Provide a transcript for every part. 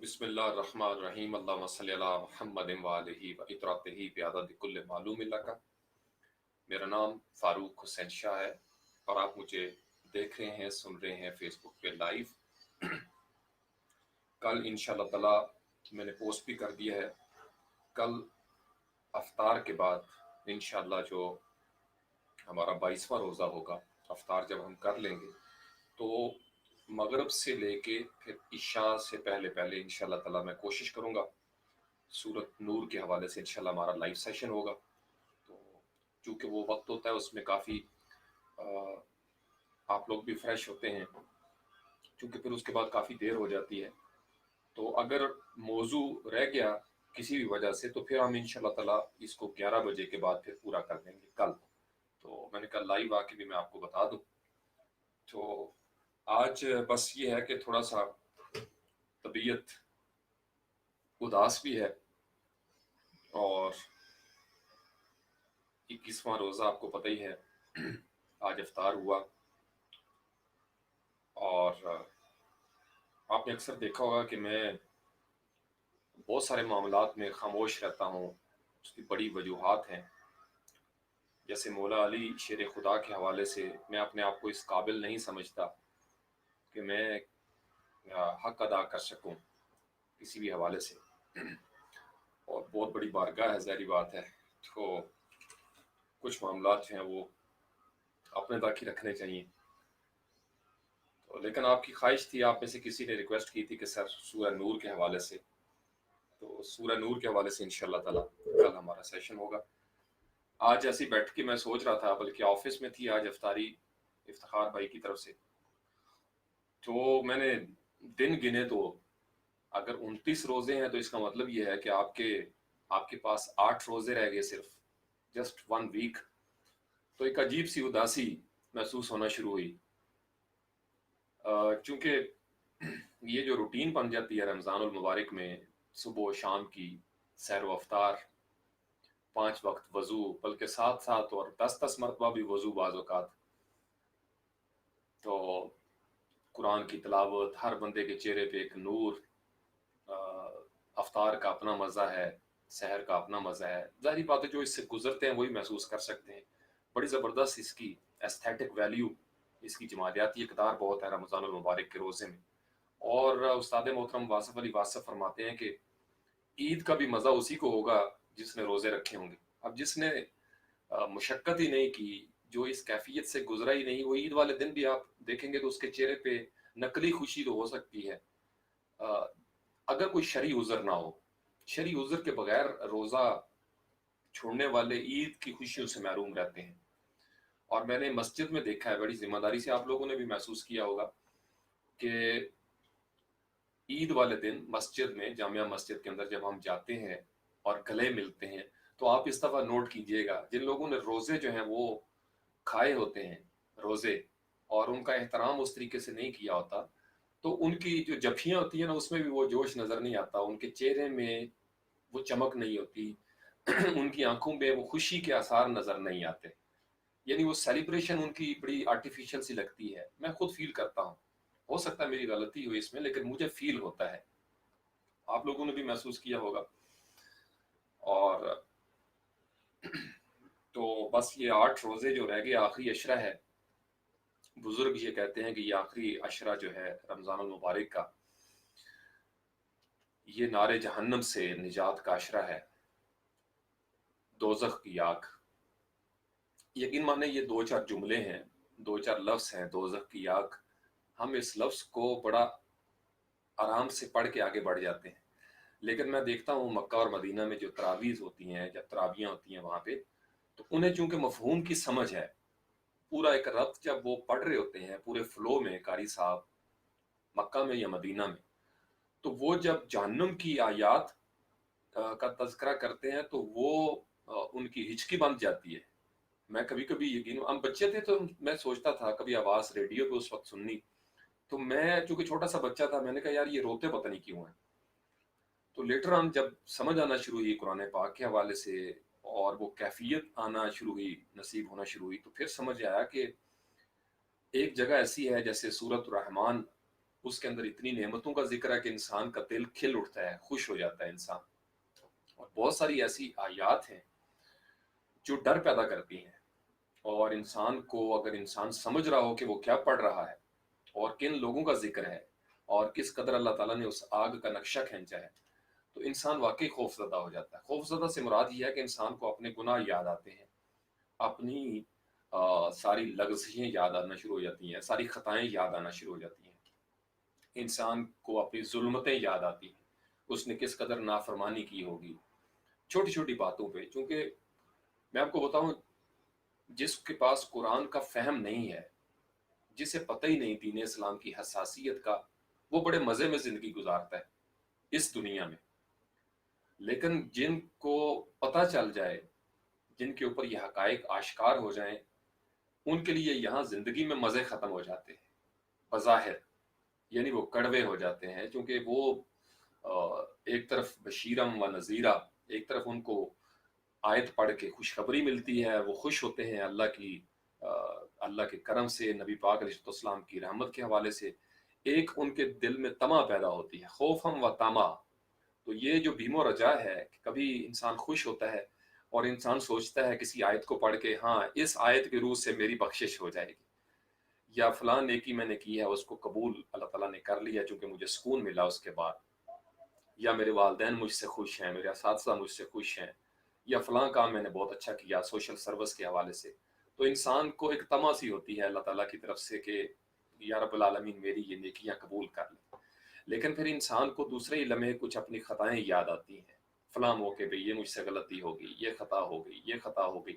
بسم اللہ الرحمن الرحیم اللہم صلی علی محمد وآلہ و اطراطہ بعدد کل معلوم لک۔ میرا نام فاروق حسین شاہ ہے اور آپ مجھے دیکھ رہے ہیں سن رہے ہیں فیس بک پہ لائیو۔ کل انشاءاللہ تعالی میں نے پوسٹ بھی کر دیا ہے، کل افطار کے بعد انشاءاللہ جو ہمارا 22واں روزہ ہوگا، افطار جب ہم کر لیں گے تو مغرب سے لے کے پھر عشاء سے پہلے انشاءاللہ تعالی میں کوشش کروں گا سورت نور کے حوالے سے انشاءاللہ ہمارا لائیو سیشن ہوگا۔ تو چونکہ وہ وقت ہوتا ہے اس میں کافی آپ لوگ بھی فریش ہوتے ہیں، چونکہ پھر اس کے بعد کافی دیر ہو جاتی ہے، تو اگر موضوع رہ گیا کسی بھی وجہ سے تو پھر ہم انشاءاللہ تعالی اس کو 11 بجے کے بعد پھر پورا کر دیں گے کل۔ تو میں نے کل لائیو آ کے بھی میں آپ کو بتا دوں۔ تو آج بس یہ ہے کہ تھوڑا سا طبیعت اداس بھی ہے، اور 21واں روزہ آپ کو پتہ ہی ہے، آج افطار ہوا، اور آپ نے اکثر دیکھا ہوگا کہ میں بہت سارے معاملات میں خاموش رہتا ہوں۔ اس کی بڑی وجوہات ہیں، جیسے مولا علی شیر خدا کے حوالے سے میں اپنے آپ کو اس قابل نہیں سمجھتا کہ میں حق ادا کر سکوں کسی بھی حوالے سے، اور بہت بڑی بارگاہ ہے، ظاہری بات ہے، تو کچھ معاملات جو ہیں وہ اپنے تک ہی رکھنے چاہیے۔ تو لیکن آپ کی خواہش تھی، آپ میں سے کسی نے ریکویسٹ کی تھی کہ سر سورہ نور کے حوالے سے، تو سورہ نور کے حوالے سے انشاءاللہ تعالی کل ہمارا سیشن ہوگا۔ آج ایسے بیٹھ کے میں سوچ رہا تھا، بلکہ آفس میں تھی آج افطاری افتخار بھائی کی طرف سے، تو میں نے دن گنے تو اگر 29 روزے ہیں تو اس کا مطلب یہ ہے کہ آپ کے پاس 8 روزے رہ گئے، صرف جسٹ 1 ویک۔ تو ایک عجیب سی اداسی محسوس ہونا شروع ہوئی، چونکہ یہ جو روٹین بن جاتی ہے رمضان المبارک میں، صبح و شام کی سیر و افطار، 5 وقت وضو، بلکہ 7 اور 10 مرتبہ بھی وضو بعض اوقات، تو قرآن کی تلاوت، ہر بندے کے چہرے پہ ایک نور، افطار کا اپنا مزہ ہے، سحر کا اپنا مزہ ہے۔ ظاہری بات ہے جو اس سے گزرتے ہیں وہی محسوس کر سکتے ہیں۔ بڑی زبردست اس کی ایستھیٹک ویلیو، اس کی جمالیاتی اقدار بہت ہے رمضان المبارک کے روزے میں۔ اور استاد محترم واصف علی واصف فرماتے ہیں کہ عید کا بھی مزہ اسی کو ہوگا جس نے روزے رکھے ہوں گے۔ اب جس نے مشقت ہی نہیں کی، جو اس کیفیت سے گزرا ہی نہیں، وہ عید والے دن بھی آپ دیکھیں گے تو اس کے چہرے پہ نقلی خوشی تو ہو سکتی ہے، اگر کوئی شرعی عذر نہ ہو۔ شرعی عذر کے بغیر روزہ چھوڑنے والے عید کی خوشیوں سے محروم رہتے ہیں۔ اور میں نے مسجد میں دیکھا ہے، بڑی ذمہ داری سے آپ لوگوں نے بھی محسوس کیا ہوگا کہ عید والے دن مسجد میں، جامعہ مسجد کے اندر جب ہم جاتے ہیں اور گلے ملتے ہیں، تو آپ اس دفعہ نوٹ کیجئے گا جن لوگوں نے روزے جو ہیں وہ کھائے ہوتے ہیں روزے، اور ان کا احترام اس طریقے سے نہیں کیا ہوتا، تو ان کی جو جبھیاں ہوتی ہیں نا، اس میں بھی وہ جوش نظر نہیں آتا، ان کے چہرے میں وہ چمک نہیں ہوتی، ان کی آنکھوں میں وہ خوشی کے آثار نظر نہیں آتے، یعنی وہ سیلیبریشن ان کی بڑی آرٹیفیشل سی لگتی ہے۔ میں خود فیل کرتا ہوں، ہو سکتا ہے میری غلطی ہوئی اس میں، لیکن مجھے فیل ہوتا ہے، آپ لوگوں نے بھی محسوس کیا ہوگا۔ اور تو بس یہ 8 روزے جو رہ گئے، آخری عشرہ ہے، بزرگ یہ کہتے ہیں کہ یہ آخری عشرہ جو ہے رمضان المبارک کا، یہ نار جہنم سے نجات کا عشرہ ہے، دوزخ کی آگ۔ یقین مانے یہ 2-4 جملے ہیں، 2-4 لفظ ہیں، دوزخ کی آگ۔ ہم اس لفظ کو بڑا آرام سے پڑھ کے آگے بڑھ جاتے ہیں، لیکن میں دیکھتا ہوں مکہ اور مدینہ میں جو تراویز ہوتی ہیں، جب تراویاں ہوتی ہیں وہاں پہ، تو انہیں چونکہ مفہوم کی سمجھ ہے، پورا ایک ربط جب وہ پڑھ رہے ہوتے ہیں پورے فلو میں، قاری صاحب مکہ میں یا مدینہ میں، تو وہ جب جہنم کی آیات کا تذکرہ کرتے ہیں تو وہ ان کی ہچکی بند جاتی ہے۔ میں کبھی کبھی یقین، ہم بچے تھے تو میں سوچتا تھا کبھی آواز ریڈیو پہ اس وقت سننی، تو میں چونکہ چھوٹا سا بچہ تھا، میں نے کہا یار یہ روتے پتہ نہیں کیوں ہیں۔ تو لیٹر آن جب سمجھ آنا شروع ہوئی قرآن پاک کے حوالے سے، اور وہ کیفیت آنا شروع ہوئی، نصیب ہونا شروع ہوئی، تو پھر سمجھ آیا کہ ایک جگہ ایسی ہے جیسے سورۃ الرحمن اس کے اندر اتنی نعمتوں کا ذکر ہے کہ انسان کا دل کھل اٹھتا ہے، خوش ہو جاتا ہے انسان. اور بہت ساری ایسی آیات ہیں جو ڈر پیدا کرتی ہیں، اور انسان کو اگر انسان سمجھ رہا ہو کہ وہ کیا پڑھ رہا ہے اور کن لوگوں کا ذکر ہے اور کس قدر اللہ تعالیٰ نے اس آگ کا نقشہ کھینچا ہے، تو انسان واقعی خوف زدہ ہو جاتا ہے. خوف زدہ سے مراد یہ ہے کہ انسان کو اپنے گناہ یاد آتے ہیں، اپنی ساری لغزشیں یاد آنا شروع ہو جاتی ہیں، ساری خطائیں یاد آنا شروع ہو جاتی ہیں. انسان کو اپنی ظلمتیں یاد آتی ہیں، اس نے کس قدر نافرمانی کی ہوگی چھوٹی چھوٹی باتوں پہ. چونکہ میں آپ کو بتاؤں، جس کے پاس قرآن کا فہم نہیں ہے، جسے پتہ ہی نہیں دین اسلام کی حساسیت کا، وہ بڑے مزے میں زندگی گزارتا ہے اس دنیا میں. لیکن جن کو پتہ چل جائے، جن کے اوپر یہ حقائق آشکار ہو جائیں، ان کے لیے یہاں زندگی میں مزے ختم ہو جاتے ہیں بظاہر، یعنی وہ کڑوے ہو جاتے ہیں. چونکہ وہ ایک طرف بشیرم و نذیرہ، ایک طرف ان کو آیت پڑھ کے خوشخبری ملتی ہے، وہ خوش ہوتے ہیں اللہ کے کرم سے، نبی پاک علیہ السلام کی رحمت کے حوالے سے. ایک ان کے دل میں طمع پیدا ہوتی ہے، خوفم و طمع. تو یہ جو بیم و رجا ہے کہ کبھی انسان خوش ہوتا ہے اور انسان سوچتا ہے کسی آیت کو پڑھ کے، ہاں اس آیت کے روح سے میری بخشش ہو جائے گی، یا فلاں نیکی میں نے کی ہے اس کو قبول اللہ تعالیٰ نے کر لیا چونکہ مجھے سکون ملا اس کے بعد، یا میرے والدین مجھ سے خوش ہیں، میرے اساتذہ مجھ سے خوش ہیں، یا فلاں کام میں نے بہت اچھا کیا سوشل سروس کے حوالے سے. تو انسان کو ایک طمع سی ہوتی ہے اللہ تعالیٰ کی طرف سے کہ یا رب العالمین میری یہ نیکیاں قبول کر لیں. لیکن پھر انسان کو دوسرے ہی لمحے کچھ اپنی خطائیں یاد آتی ہیں، فلاں موقع پہ یہ مجھ سے غلطی ہو گئی، یہ خطا ہو گئی، یہ خطا ہو گئی.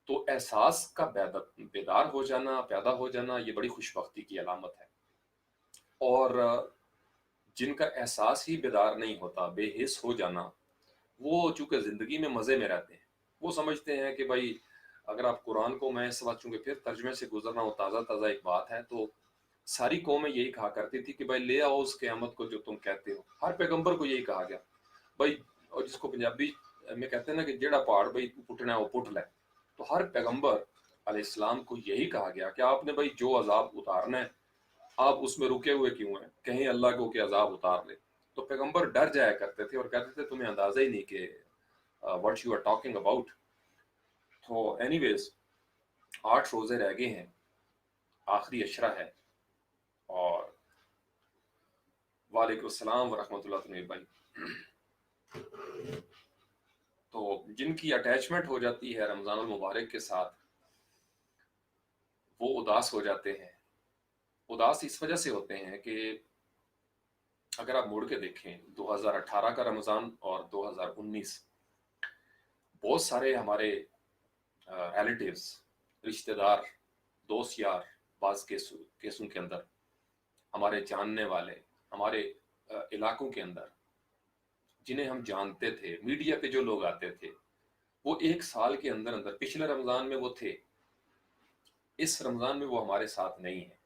تو احساس کا بیدار ہو جانا، پیدا ہو جانا، یہ بڑی خوش بختی کی علامت ہے. اور جن کا احساس ہی بیدار نہیں ہوتا، بے حس ہو جانا، وہ چونکہ زندگی میں مزے میں رہتے ہیں. وہ سمجھتے ہیں کہ بھائی اگر آپ قرآن کو، میں اس وقت چونکہ پھر ترجمے سے گزرنا ہو، تازہ تازہ ایک بات ہے، تو ساری قومیں یہی کہا کرتی تھی کہ بھائی لے آؤ اس قیامت کو جو تم کہتے ہو. ہر پیغمبر کو یہی کہا گیا بھائی، اور جس کو پنجابی میں کہتے ہیں نا کہ جیڑا پہاڑ بھائی پٹنا ہے وہ پٹ لے. تو ہر پیغمبر علیہ السلام کو یہی کہا گیا کہ آپ نے بھائی جو عذاب اتارنا ہے، آپ اس میں رکے ہوئے کیوں ہیں، کہیں اللہ کو کہ عذاب اتار لے. تو پیغمبر ڈر جایا کرتے تھے اور کہتے تھے تمہیں اندازہ ہی نہیں کہ what you are talking about. تو اینی ویز 8 روزے رہ گئے ہیں، آخری اشرہ ہے. اور وعلیکم السلام ورحمۃ اللہ تنویر بھائی. تو جن کی اٹیچمنٹ ہو جاتی ہے رمضان المبارک کے ساتھ، وہ اداس ہو جاتے ہیں. اداس اس وجہ سے ہوتے ہیں کہ اگر آپ مڑ کے دیکھیں 2018 کا رمضان اور 2019، بہت سارے ہمارے ریلیٹیوز، رشتہ دار، دوست یار، بعض کیسوں کے اندر ہمارے جاننے والے، ہمارے علاقوں کے اندر جنہیں ہم جانتے تھے، میڈیا پہ جو لوگ آتے تھے، وہ ایک سال کے اندر اندر پچھلے رمضان میں وہ تھے، اس رمضان میں وہ ہمارے ساتھ نہیں ہیں.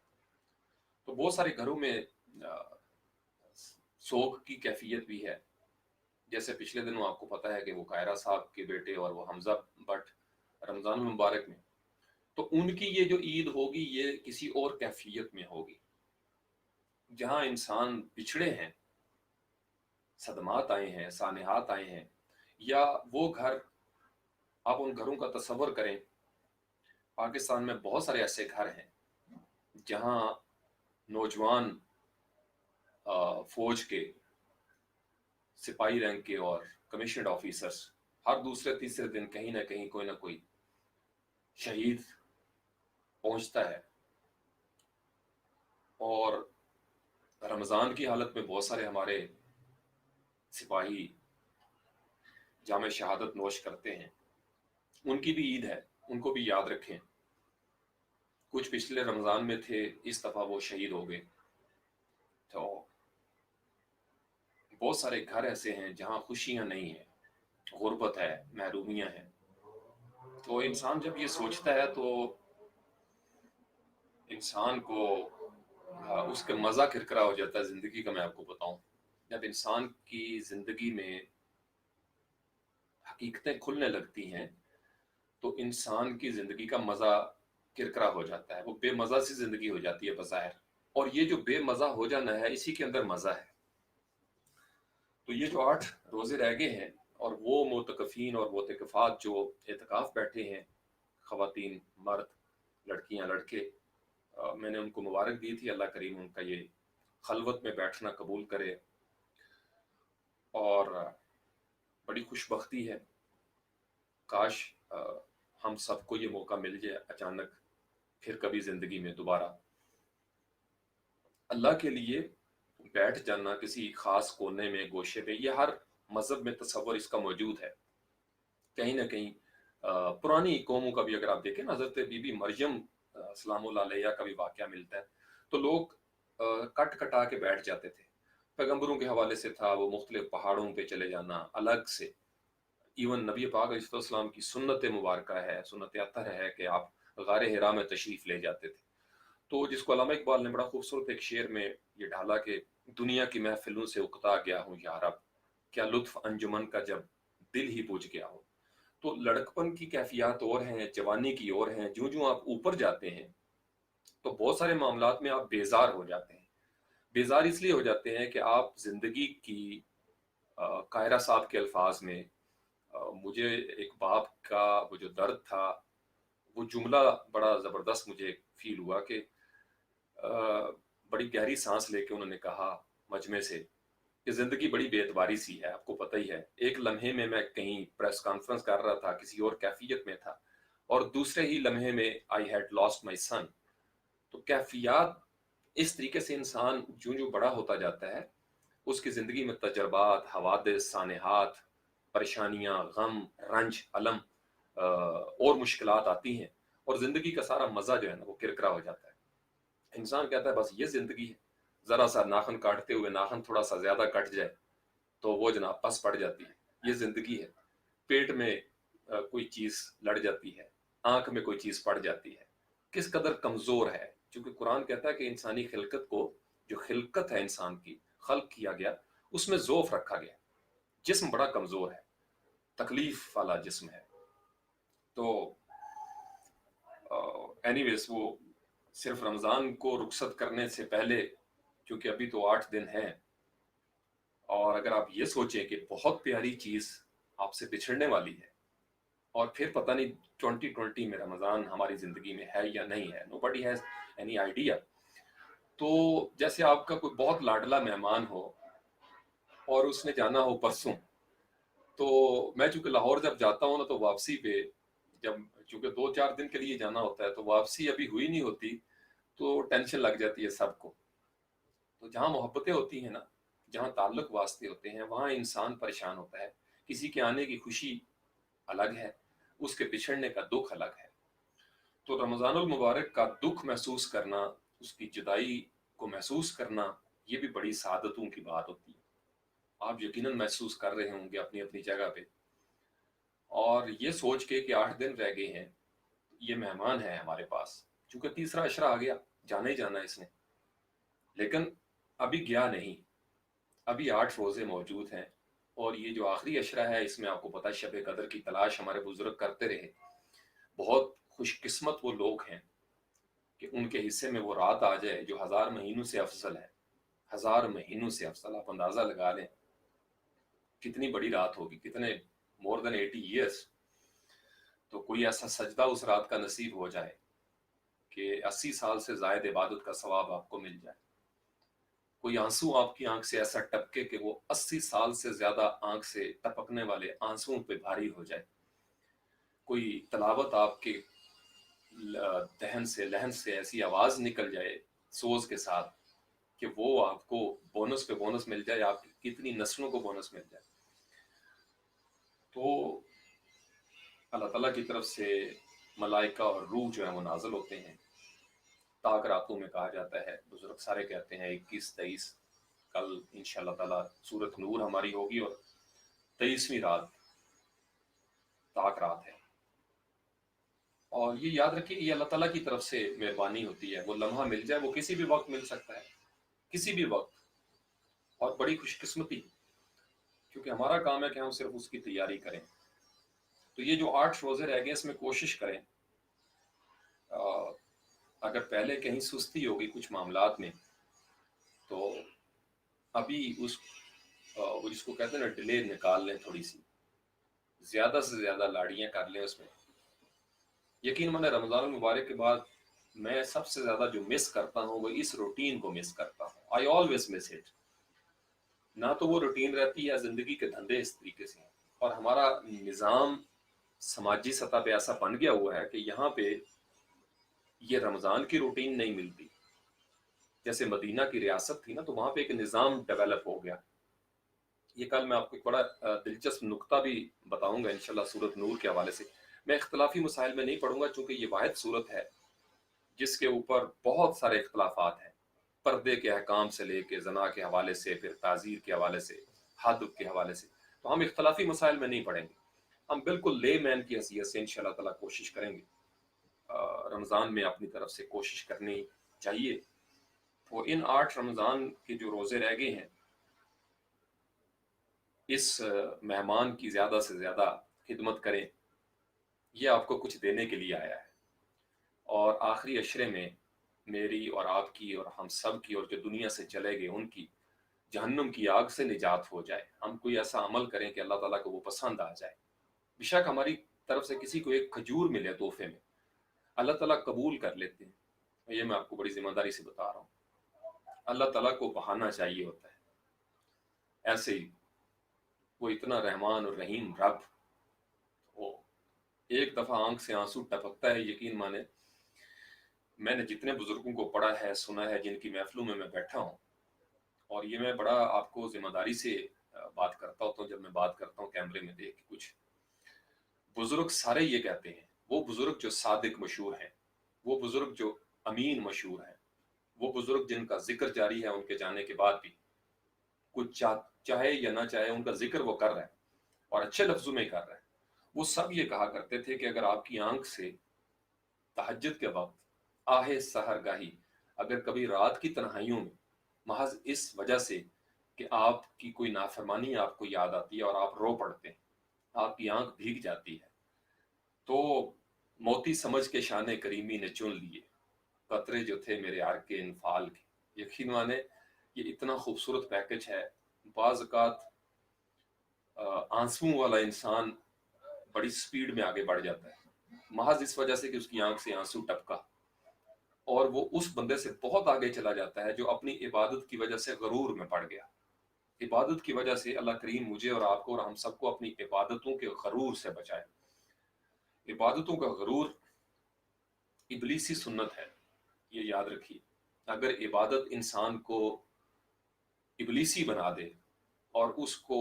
تو بہت سارے گھروں میں سوگ کی کیفیت بھی ہے. جیسے پچھلے دنوں آپ کو پتا ہے کہ وہ قاہرہ صاحب کے بیٹے اور وہ حمزہ بٹ رمضان المبارک میں، تو ان کی یہ جو عید ہوگی یہ کسی اور کیفیت میں ہوگی. جہاں انسان بچھڑے ہیں، صدمات آئے ہیں، سانحات آئے ہیں، یا وہ گھر، آپ ان گھروں کا تصور کریں. پاکستان میں بہت سارے ایسے گھر ہیں جہاں نوجوان فوج کے سپاہی رینک کے اور کمیشنڈ آفیسرز ہر دوسرے تیسرے دن کہیں نہ کہیں کوئی نہ کوئی شہید پہنچتا ہے. اور رمضان کی حالت میں بہت سارے ہمارے سپاہی جام شہادت نوش کرتے ہیں. ان کی بھی عید ہے، ان کو بھی یاد رکھیں. کچھ پچھلے رمضان میں تھے، اس دفعہ وہ شہید ہو گئے. تو بہت سارے گھر ایسے ہیں جہاں خوشیاں نہیں ہیں، غربت ہے، محرومیاں ہیں. تو انسان جب یہ سوچتا ہے تو انسان کو اس کا مزہ کرکرا ہو جاتا ہے زندگی کا. میں آپ کو بتاؤں، جب انسان کی زندگی میں حقیقتیں کھلنے لگتی ہیں تو انسان کی زندگی کا مزہ کرکرا ہو جاتا ہے، وہ بے مزہ سی زندگی ہو جاتی ہے بظاہر. اور یہ جو بے مزہ ہو جانا ہے اسی کے اندر مزہ ہے۔ تو یہ جو 8 روزے رہ گئے ہیں، اور وہ معتکفین اور معتکفات جو اعتکاف بیٹھے ہیں، خواتین، مرد، لڑکیاں، لڑکے، میں نے ان کو مبارک دی تھی، اللہ کریم ان کا یہ خلوت میں بیٹھنا قبول کرے، اور بڑی خوش بختی ہے۔ کاش ہم سب کو یہ موقع مل جائے اچانک پھر کبھی زندگی میں دوبارہ اللہ کے لیے بیٹھ جانا کسی خاص کونے میں، گوشے میں۔ یہ ہر مذہب میں تصور اس کا موجود ہے کہیں نہ کہیں۔ پرانی قوموں کا بھی اگر آپ دیکھیں نا، حضرت بی بی مریم سلام اللہ علیہ کا بھی واقعہ ملتا ہے، تو لوگ کٹ کٹا کے بیٹھ جاتے تھے۔ پیغمبروں کے حوالے سے تھا وہ مختلف پہاڑوں پہ چلے جانا الگ سے۔ ایون نبی پاک علیہ السلام کی سنت مبارکہ ہے، سنت اطہر ہے کہ آپ غار حرا میں تشریف لے جاتے تھے۔ تو جس کو علامہ اقبال نے بڑا خوبصورت ایک شعر میں یہ ڈھالا کہ دنیا کی محفلوں سے اکتا گیا ہوں یا رب، کیا لطف انجمن کا جب دل ہی بجھ گیا ہو۔ تو لڑکپن کی کیفیات اور ہیں، جوانی کی اور ہیں، جو آپ اوپر جاتے ہیں تو بہت سارے معاملات میں آپ بیزار ہو جاتے ہیں۔ بیزار اس لیے ہو جاتے ہیں کہ آپ زندگی کی قاہرہ صاحب کے الفاظ میں، مجھے ایک باپ کا وہ جو درد تھا، وہ جملہ بڑا زبردست مجھے فیل ہوا کہ بڑی گہری سانس لے کے انہوں نے کہا مجمع سے کہ زندگی بڑی بے اعتباری سی ہے، آپ کو پتہ ہی ہے۔ ایک لمحے میں کہیں پریس کانفرنس کر رہا تھا، کسی اور کیفیت میں تھا، اور دوسرے ہی لمحے میں آئی ہیڈ لاسٹ مائی سن۔ تو کیفیات اس طریقے سے انسان جو بڑا ہوتا جاتا ہے، اس کی زندگی میں تجربات، حوادث، سانحات، پریشانیاں، غم، رنج، علم اور مشکلات آتی ہیں، اور زندگی کا سارا مزہ جو ہے نا وہ کرکرا ہو جاتا ہے۔ انسان کہتا ہے بس یہ زندگی ہے، ذرا سا ناخن کاٹتے ہوئے ناخن تھوڑا سا زیادہ کٹ جائے تو وہ جناب پس پڑ جاتی ہے، یہ زندگی ہے۔ پیٹ میں کوئی چیز لڑ جاتی ہے، آنکھ میں کوئی چیز پڑ جاتی ہے، کس قدر کمزور ہے۔ چونکہ قرآن کہتا ہے کہ انسانی خلقت کو، جو خلقت ہے انسان کی، خلق کیا گیا، اس میں ضعف رکھا گیا، جسم بڑا کمزور ہے، تکلیف والا جسم ہے۔ تو اینی ویز وہ صرف رمضان کو رخصت کرنے سے پہلے، کیونکہ ابھی تو 8 دن ہیں، اور اگر آپ یہ سوچیں کہ بہت پیاری چیز آپ سے بچھڑنے والی ہے، اور پھر پتہ نہیں 2020 میں رمضان ہماری زندگی میں ہے یا نہیں ہے، نو بڈی ہیز اینی آئیڈیا۔ تو جیسے آپ کا کوئی بہت لاڈلا مہمان ہو اور اس نے جانا ہو پرسوں، تو میں چونکہ لاہور جب جاتا ہوں نا تو واپسی پہ، جب چونکہ 2-4 دن کے لیے جانا ہوتا ہے تو واپسی ابھی ہوئی نہیں ہوتی، تو ٹینشن لگ جاتی ہے سب کو۔ تو جہاں محبتیں ہوتی ہیں نا، جہاں تعلق واسطے ہوتے ہیں، وہاں انسان پریشان ہوتا ہے۔ کسی کے آنے کی خوشی الگ ہے، اس کے بچھڑنے کا دکھ الگ ہے۔ تو رمضان المبارک کا دکھ محسوس کرنا، اس کی جدائی کو محسوس کرنا، یہ بھی بڑی سعادتوں کی بات ہوتی ہے۔ آپ یقیناً محسوس کر رہے ہوں گے اپنی اپنی جگہ پہ، اور یہ سوچ کے کہ 8 دن رہ گئے ہیں، یہ مہمان ہے ہمارے پاس، چونکہ تیسرا عشرہ آ گیا، جانا ہی جانا اس نے، لیکن ابھی گیا نہیں، ابھی 8 روزے موجود ہیں، اور یہ جو آخری عشرہ ہے اس میں آپ کو پتہ شب قدر کی تلاش ہمارے بزرگ کرتے رہے۔ بہت خوش قسمت وہ لوگ ہیں کہ ان کے حصے میں وہ رات آ جائے جو 1000 مہینوں سے افضل ہے۔ 1000 مہینوں سے افضل، آپ اندازہ لگا لیں کتنی بڑی رات ہوگی، کتنے more than 80 years۔ تو کوئی ایسا سجدہ اس رات کا نصیب ہو جائے کہ 80 سال سے زائد عبادت کا ثواب آپ کو مل جائے، کوئی آنسو آپ کی آنکھ سے ایسا ٹپکے کہ وہ 80 سال سے زیادہ آنکھ سے ٹپکنے والے آنسوؤں پہ بھاری ہو جائے، کوئی تلاوت آپ کے لہن سے ایسی آواز نکل جائے سوز کے ساتھ کہ وہ آپ کو بونس پہ بونس مل جائے، آپ کی کتنی نسلوں کو بونس مل جائے۔ تو اللہ تعالیٰ کی طرف سے ملائکہ اور روح جو ہے وہ نازل ہوتے ہیں، تاک راتوں میں کہا جاتا ہے، بزرگ سارے کہتے ہیں 21-23، کل انشاءاللہ تعالیٰ سورت نور ہماری ہوگی، اور 23ویں رات تاک رات ہے۔ اور یہ یاد رکھیے یہ اللہ تعالیٰ کی طرف سے مہربانی ہوتی ہے، وہ لمحہ مل جائے، وہ کسی بھی وقت مل سکتا ہے، کسی بھی وقت، اور بڑی خوش قسمتی، کیونکہ ہمارا کام ہے کہ ہم صرف اس کی تیاری کریں۔ تو یہ جو 8 روزے رہ گئے اس میں کوشش کریں، اگر پہلے کہیں سستی ہوگی کچھ معاملات میں تو ابھی وہ جس کو کہتے ہیں نا ڈیلے نکال لیں، تھوڑی سی زیادہ سے زیادہ لاڑیاں کر لیں اس میں. یقین مانے رمضان المبارک کے بعد میں سب سے زیادہ جو مس کرتا ہوں وہ اس روٹین کو مس کرتا ہوں. I always miss it. نہ تو وہ روٹین رہتی ہے، زندگی کے دھندے اس طریقے سے ہیں، اور ہمارا نظام سماجی سطح پہ ایسا بن گیا ہوا ہے کہ یہاں پہ یہ رمضان کی روٹین نہیں ملتی. جیسے مدینہ کی ریاست تھی نا، تو وہاں پہ ایک نظام ڈیولپ ہو گیا. یہ کل میں آپ کو ایک بڑا دلچسپ نقطہ بھی بتاؤں گا انشاءاللہ سورۃ نور کے حوالے سے. میں اختلافی مسائل میں نہیں پڑھوں گا چونکہ یہ واحد صورت ہے جس کے اوپر بہت سارے اختلافات ہیں، پردے کے احکام سے لے کے زنا کے حوالے سے، پھر تعزیر کے حوالے سے، حد کے حوالے سے. تو ہم اختلافی مسائل میں نہیں پڑھیں گے، ہم بالکل لے مین کی حیثیت سے انشاءاللہ تعالیٰ کوشش کریں گے. رمضان میں اپنی طرف سے کوشش کرنی چاہیے. تو ان 8 رمضان کے جو روزے رہ گئے ہیں، اس مہمان کی زیادہ سے زیادہ خدمت کریں. یہ آپ کو کچھ دینے کے لیے آیا ہے، اور آخری عشرے میں میری اور آپ کی اور ہم سب کی اور جو دنیا سے چلے گئے ان کی جہنم کی آگ سے نجات ہو جائے. ہم کوئی ایسا عمل کریں کہ اللہ تعالیٰ کو وہ پسند آ جائے. بے شک ہماری طرف سے کسی کو ایک کھجور ملے تحفے میں، اللہ تعالیٰ قبول کر لیتے ہیں. یہ میں آپ کو بڑی ذمہ داری سے بتا رہا ہوں. اللہ تعالیٰ کو بہانا چاہیے ہوتا ہے. ایسے ہی وہ اتنا رحمان اور رحیم رب، وہ ایک دفعہ آنکھ سے آنسو ٹپکتا ہے. یقین مانے میں نے جتنے بزرگوں کو پڑھا ہے، سنا ہے، جن کی محفلوں میں بیٹھا ہوں، اور یہ میں بڑا آپ کو ذمہ داری سے بات کرتا ہوتا ہوں جب میں بات کرتا ہوں کیمرے میں دیکھ کے. کچھ بزرگ سارے یہ کہتے ہیں، وہ بزرگ جو صادق مشہور ہیں، وہ بزرگ جو امین مشہور ہیں، وہ بزرگ جن کا ذکر جاری ہے ان کے جانے کے بعد بھی، کچھ چاہے یا نہ چاہے ان کا ذکر وہ کر رہا ہے اور اچھے لفظوں میں کر رہا ہے. وہ سب یہ کہا کرتے تھے کہ اگر آپ کی آنکھ سے تہجد کے وقت آہ سحر گاہی، اگر کبھی رات کی تنہائیوں میں محض اس وجہ سے کہ آپ کی کوئی نافرمانی آپ کو یاد آتی ہے اور آپ رو پڑتے ہیں، آپ کی آنکھ بھیگ جاتی ہے، تو موتی سمجھ کے شان کریمی نے چن لیے قطرے جو تھے میرے عرق کے انفعال کے. یقین مانے یہ اتنا خوبصورت پیکج ہے. بعض اوقات آنسوؤں والا انسان بڑی سپیڈ میں آگے بڑھ جاتا ہے محض اس وجہ سے کہ اس کی آنکھ سے آنسو ٹپکا، اور وہ اس بندے سے بہت آگے چلا جاتا ہے جو اپنی عبادت کی وجہ سے غرور میں پڑ گیا. عبادت کی وجہ سے اللہ کریم مجھے اور آپ کو اور ہم سب کو اپنی عبادتوں کے غرور سے بچائے. عبادتوں کا غرور ابلیسی سنت ہے، یہ یاد رکھیے. اگر عبادت انسان کو ابلیسی بنا دے اور اس کو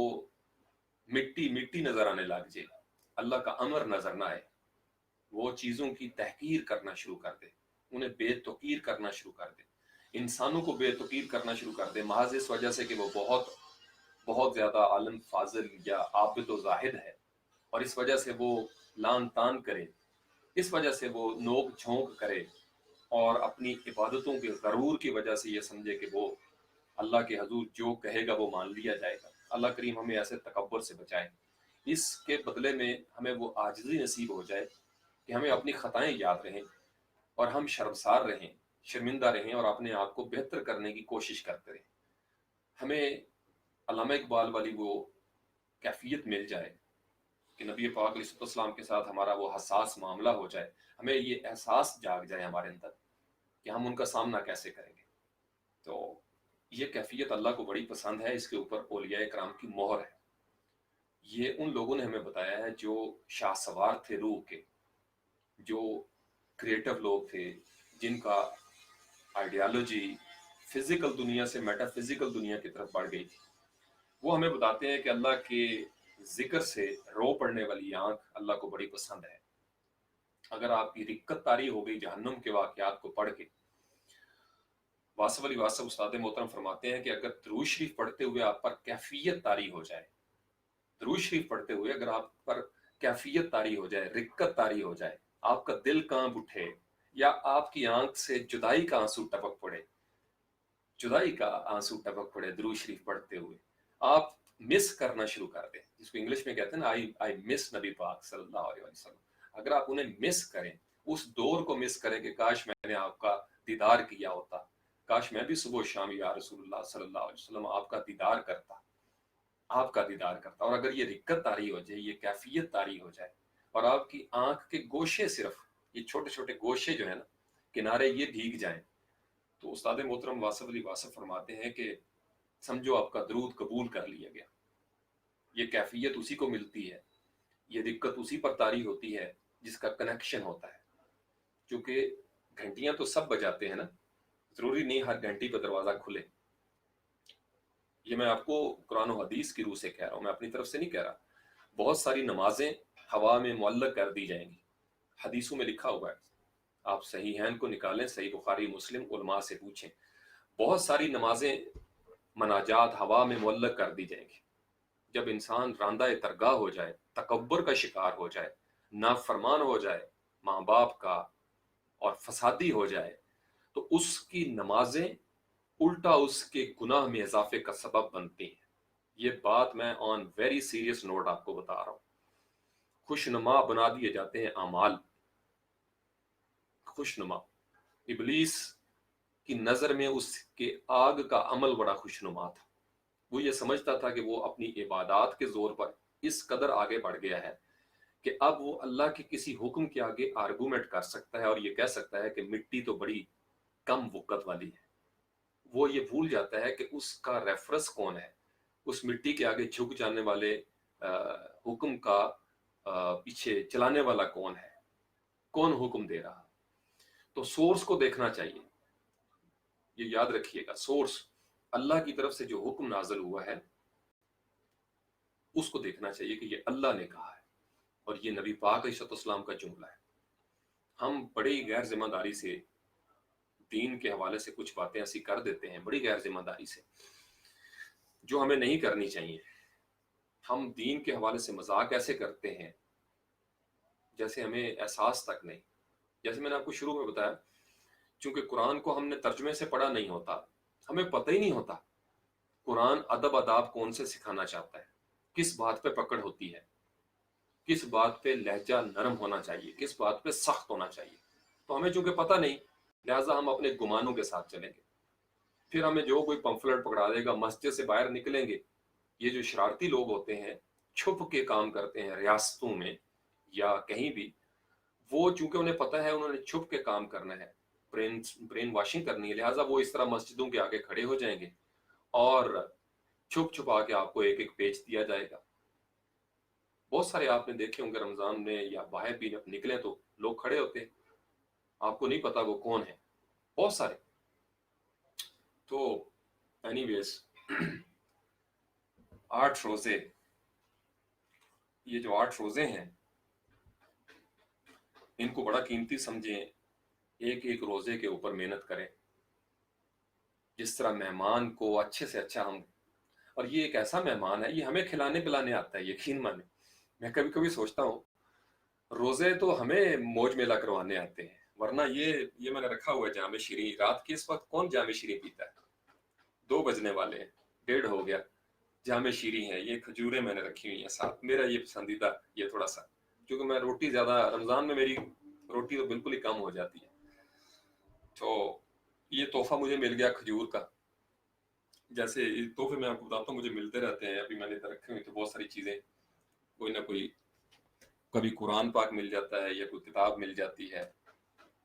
مٹی مٹی نظر آنے لگ جائے، اللہ کا امر نظر نہ آئے، وہ چیزوں کی تحقیر کرنا شروع کر دے، انہیں بے توقیر کرنا شروع کر دے، انسانوں کو بے توقیر کرنا شروع کر دے محض اس وجہ سے کہ وہ بہت بہت زیادہ عالم فاضل یا عابد و زاہد ہے، اور اس وجہ سے وہ لان تان کرے، اس وجہ سے وہ نوک جھونک کرے، اور اپنی عبادتوں کے غرور کی وجہ سے یہ سمجھے کہ وہ اللہ کے حضور جو کہے گا وہ مان لیا جائے گا. اللہ کریم ہمیں ایسے تکبر سے بچائے. اس کے بدلے میں ہمیں وہ عاجزی نصیب ہو جائے کہ ہمیں اپنی خطائیں یاد رہیں اور ہم شرمسار رہیں، شرمندہ رہیں، اور اپنے آپ کو بہتر کرنے کی کوشش کرتے رہیں. ہمیں علامہ اقبال والی وہ کیفیت مل جائے کہ نبی پاک علیہ السلام کے ساتھ ہمارا وہ حساس معاملہ ہو جائے، ہمیں یہ احساس جاگ جائے ہمارے اندر کہ ہم ان کا سامنا کیسے کریں گے. تو یہ کیفیت اللہ کو بڑی پسند ہے. اس کے اوپر اولیاء کرام کی مہر ہے. یہ ان لوگوں نے ہمیں بتایا ہے جو شاہ سوار تھے روح کے، جو کریٹو لوگ تھے، جن کا آئیڈیالوجی فزیکل دنیا سے میٹا فزیکل دنیا کی طرف بڑھ گئی تھی. وہ ہمیں بتاتے ہیں کہ اللہ کے ذکر سے رو پڑنے والی آنکھ اللہ کو بڑی پسند ہے. اگر آپ کی رکت طاری ہو گئی جہنم کے واقعات کو پڑھ کے، واصف علی واصف استاد محترم فرماتے ہیں کہ اگر درود شریف پڑھتے ہوئے آپ پر کیفیت طاری ہو جائے، درود شریف پڑھتے ہوئے اگر آپ پر کیفیت طاری ہو جائے، رکت طاری ہو جائے، آپ کا دل کانپ اٹھے، یا آپ کی آنکھ سے جدائی کا آنسو ٹپک پڑے، جدائی کا آنسو ٹپک پڑے درود شریف پڑھتے ہوئے، آپ مس کرنا شروع کر دیں، جس کو انگلش میں کہتے ہیں نا آئی مس نبی پاک صلی اللہ علیہ وسلم. اگر آپ انہیں مس کریں، اس دور کو مس کریں کہ کاش میں نے آپ کا دیدار کیا ہوتا، کاش میں بھی صبح و شام یا رسول اللہ صلی اللہ علیہ وسلم آپ کا دیدار کرتا، آپ کا دیدار کرتا۔ اور اگر یہ رکت طاری ہو جائے، یہ کیفیت طاری ہو جائے، اور آپ کی آنکھ کے گوشے، صرف یہ چھوٹے چھوٹے گوشے جو ہیں نا کنارے، یہ بھیگ جائیں، تو استاد محترم واصف علی واصف فرماتے ہیں کہ سمجھو آپ کا درود قبول کر لیا گیا۔ یہ کیفیت اسی کو ملتی ہے، یہ دقت اسی پر طاری ہوتی ہے جس کا کنیکشن ہوتا ہے۔ کیونکہ گھنٹیاں تو سب بجاتے ہیں نا، ضروری نہیں ہر گھنٹی پہ دروازہ کھلے۔ یہ میں آپ کو قرآن و حدیث کی روح سے کہہ رہا ہوں، میں اپنی طرف سے نہیں کہہ رہا۔ بہت ساری نمازیں ہوا میں معلق کر دی جائیں گی، حدیثوں میں لکھا ہوا ہے، آپ صحیحین کو نکالیں، صحیح بخاری مسلم، علماء سے پوچھیں، بہت ساری نمازیں مناجات ہوا میں معلق کر دی جائیں گی۔ جب انسان راندہ ترگاہ ہو جائے، تکبر کا شکار ہو جائے، نافرمان ہو جائے ماں باپ کا، اور فسادی ہو جائے، تو اس کی نمازیں الٹا اس کے گناہ میں اضافے کا سبب بنتی ہیں۔ یہ بات میں آن ویری سیریس نوٹ آپ کو بتا رہا ہوں۔ خوشنما بنا دیے جاتے ہیں اعمال، خوشنما۔ ابلیس کی نظر میں اس کے آگ کا عمل بڑا خوشنما تھا، وہ یہ سمجھتا تھا کہ وہ اپنی عبادات کے زور پر اس قدر آگے بڑھ گیا ہے کہ اب وہ اللہ کے کسی حکم کے آگے آرگومنٹ کر سکتا ہے اور یہ کہہ سکتا ہے کہ مٹی تو بڑی کم وقت والی ہے۔ وہ یہ بھول جاتا ہے کہ اس کا ریفرنس کون ہے، اس مٹی کے آگے جھک جانے والے حکم کا پیچھے چلانے والا کون ہے، کون حکم دے رہا۔ تو سورس کو دیکھنا چاہیے، یہ یاد رکھیے گا، سورس اللہ کی طرف سے جو حکم نازل ہوا ہے اس کو دیکھنا چاہیے کہ یہ اللہ نے کہا ہے اور یہ نبی پاک علیہ السلام کا جملہ ہے۔ ہم بڑی غیر ذمہ داری سے دین کے حوالے سے کچھ باتیں ایسی کر دیتے ہیں، بڑی غیر ذمہ داری سے، جو ہمیں نہیں کرنی چاہیے۔ ہم دین کے حوالے سے مذاق ایسے کرتے ہیں جیسے ہمیں احساس تک نہیں۔ جیسے میں نے آپ کو شروع میں بتایا، چونکہ قرآن کو ہم نے ترجمے سے پڑھا نہیں ہوتا، ہمیں پتہ ہی نہیں ہوتا قرآن ادب آداب کون سے سکھانا چاہتا ہے، کس بات پہ پکڑ ہوتی ہے، کس بات پہ لہجہ نرم ہونا چاہیے، کس بات پہ سخت ہونا چاہیے۔ تو ہمیں چونکہ پتہ نہیں، لہٰذا ہم اپنے گمانوں کے ساتھ چلیں گے۔ پھر ہمیں جو کوئی پمفلٹ پکڑا دے گا، مسجد سے باہر نکلیں گے، یہ جو شرارتی لوگ ہوتے ہیں، چھپ کے کام کرتے ہیں ریاستوں میں یا کہیں بھی، وہ چونکہ انہیں پتہ ہے انہوں نے چھپ کے کام کرنا ہے، برین واشنگ کرنی ہے، لہٰذا وہ اس طرح مسجدوں کے آگے کھڑے ہو جائیں گے اور چھپ چھپا کے آپ کو ایک ایک پیج دیا جائے گا۔ بہت سارے آپ نے دیکھے ہوں گے رمضان میں یا باہر بھی جب نکلے تو لوگ کھڑے ہوتے ہیں، آپ کو نہیں پتا وہ کون ہے، بہت سارے۔ تو اینی ویز 8 روزے، یہ جو 8 روزے ہیں ان کو بڑا قیمتی سمجھیں، ایک ایک روزے کے اوپر محنت کریں، جس طرح مہمان کو اچھے سے اچھا ہم، اور یہ ایک ایسا مہمان ہے، یہ ہمیں کھلانے پلانے آتا ہے، یقین مانے۔ میں کبھی کبھی سوچتا ہوں روزے تو ہمیں موج میلہ کروانے آتے ہیں، ورنہ یہ میں نے رکھا ہوا ہے جام شیریں، رات کے اس وقت کون جام شیریں پیتا ہے؟ 2 بجنے والے ہیں، 1:30 ہو گیا، جام شیریں ہے، یہ کھجوریں میں نے رکھی ہوئی ہیں ساتھ، میرا یہ پسندیدہ، یہ تھوڑا سا، کیونکہ میں روٹی زیادہ رمضان میں، میری روٹی تو بالکل ہی کم ہو جاتی ہے، تو یہ تحفہ مجھے مل گیا کھجور کا۔ جیسے تحفے میں آپ کو بتاتا ہوں مجھے ملتے رہتے ہیں، ابھی میں نے ادھر رکھے ہوئے تو بہت ساری چیزیں، کوئی نہ کوئی، کبھی قرآن پاک مل جاتا ہے یا کوئی کتاب مل جاتی ہے،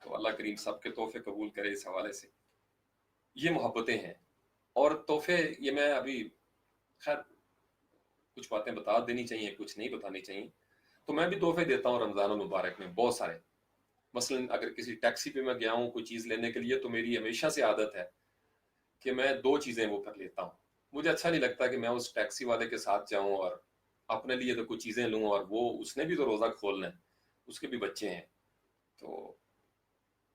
تو اللہ کریم سب کے تحفے قبول کرے اس حوالے سے۔ یہ محبتیں ہیں، اور تحفے یہ میں ابھی، خیر کچھ باتیں بتا دینی چاہیے، کچھ نہیں بتانی چاہیے، تو میں بھی تحفے دیتا ہوں رمضان المبارک میں بہت سارے۔ مثلا اگر کسی ٹیکسی پہ میں گیا ہوں کوئی چیز لینے کے لیے، تو میری ہمیشہ سے عادت ہے کہ میں 2 چیزیں وہ کر لیتا ہوں۔ مجھے اچھا نہیں لگتا کہ میں اس ٹیکسی والے کے ساتھ جاؤں اور اپنے لیے تو کچھ چیزیں لوں، اور وہ اس نے بھی تو روزہ کھولنا ہے، اس کے بھی بچے ہیں، تو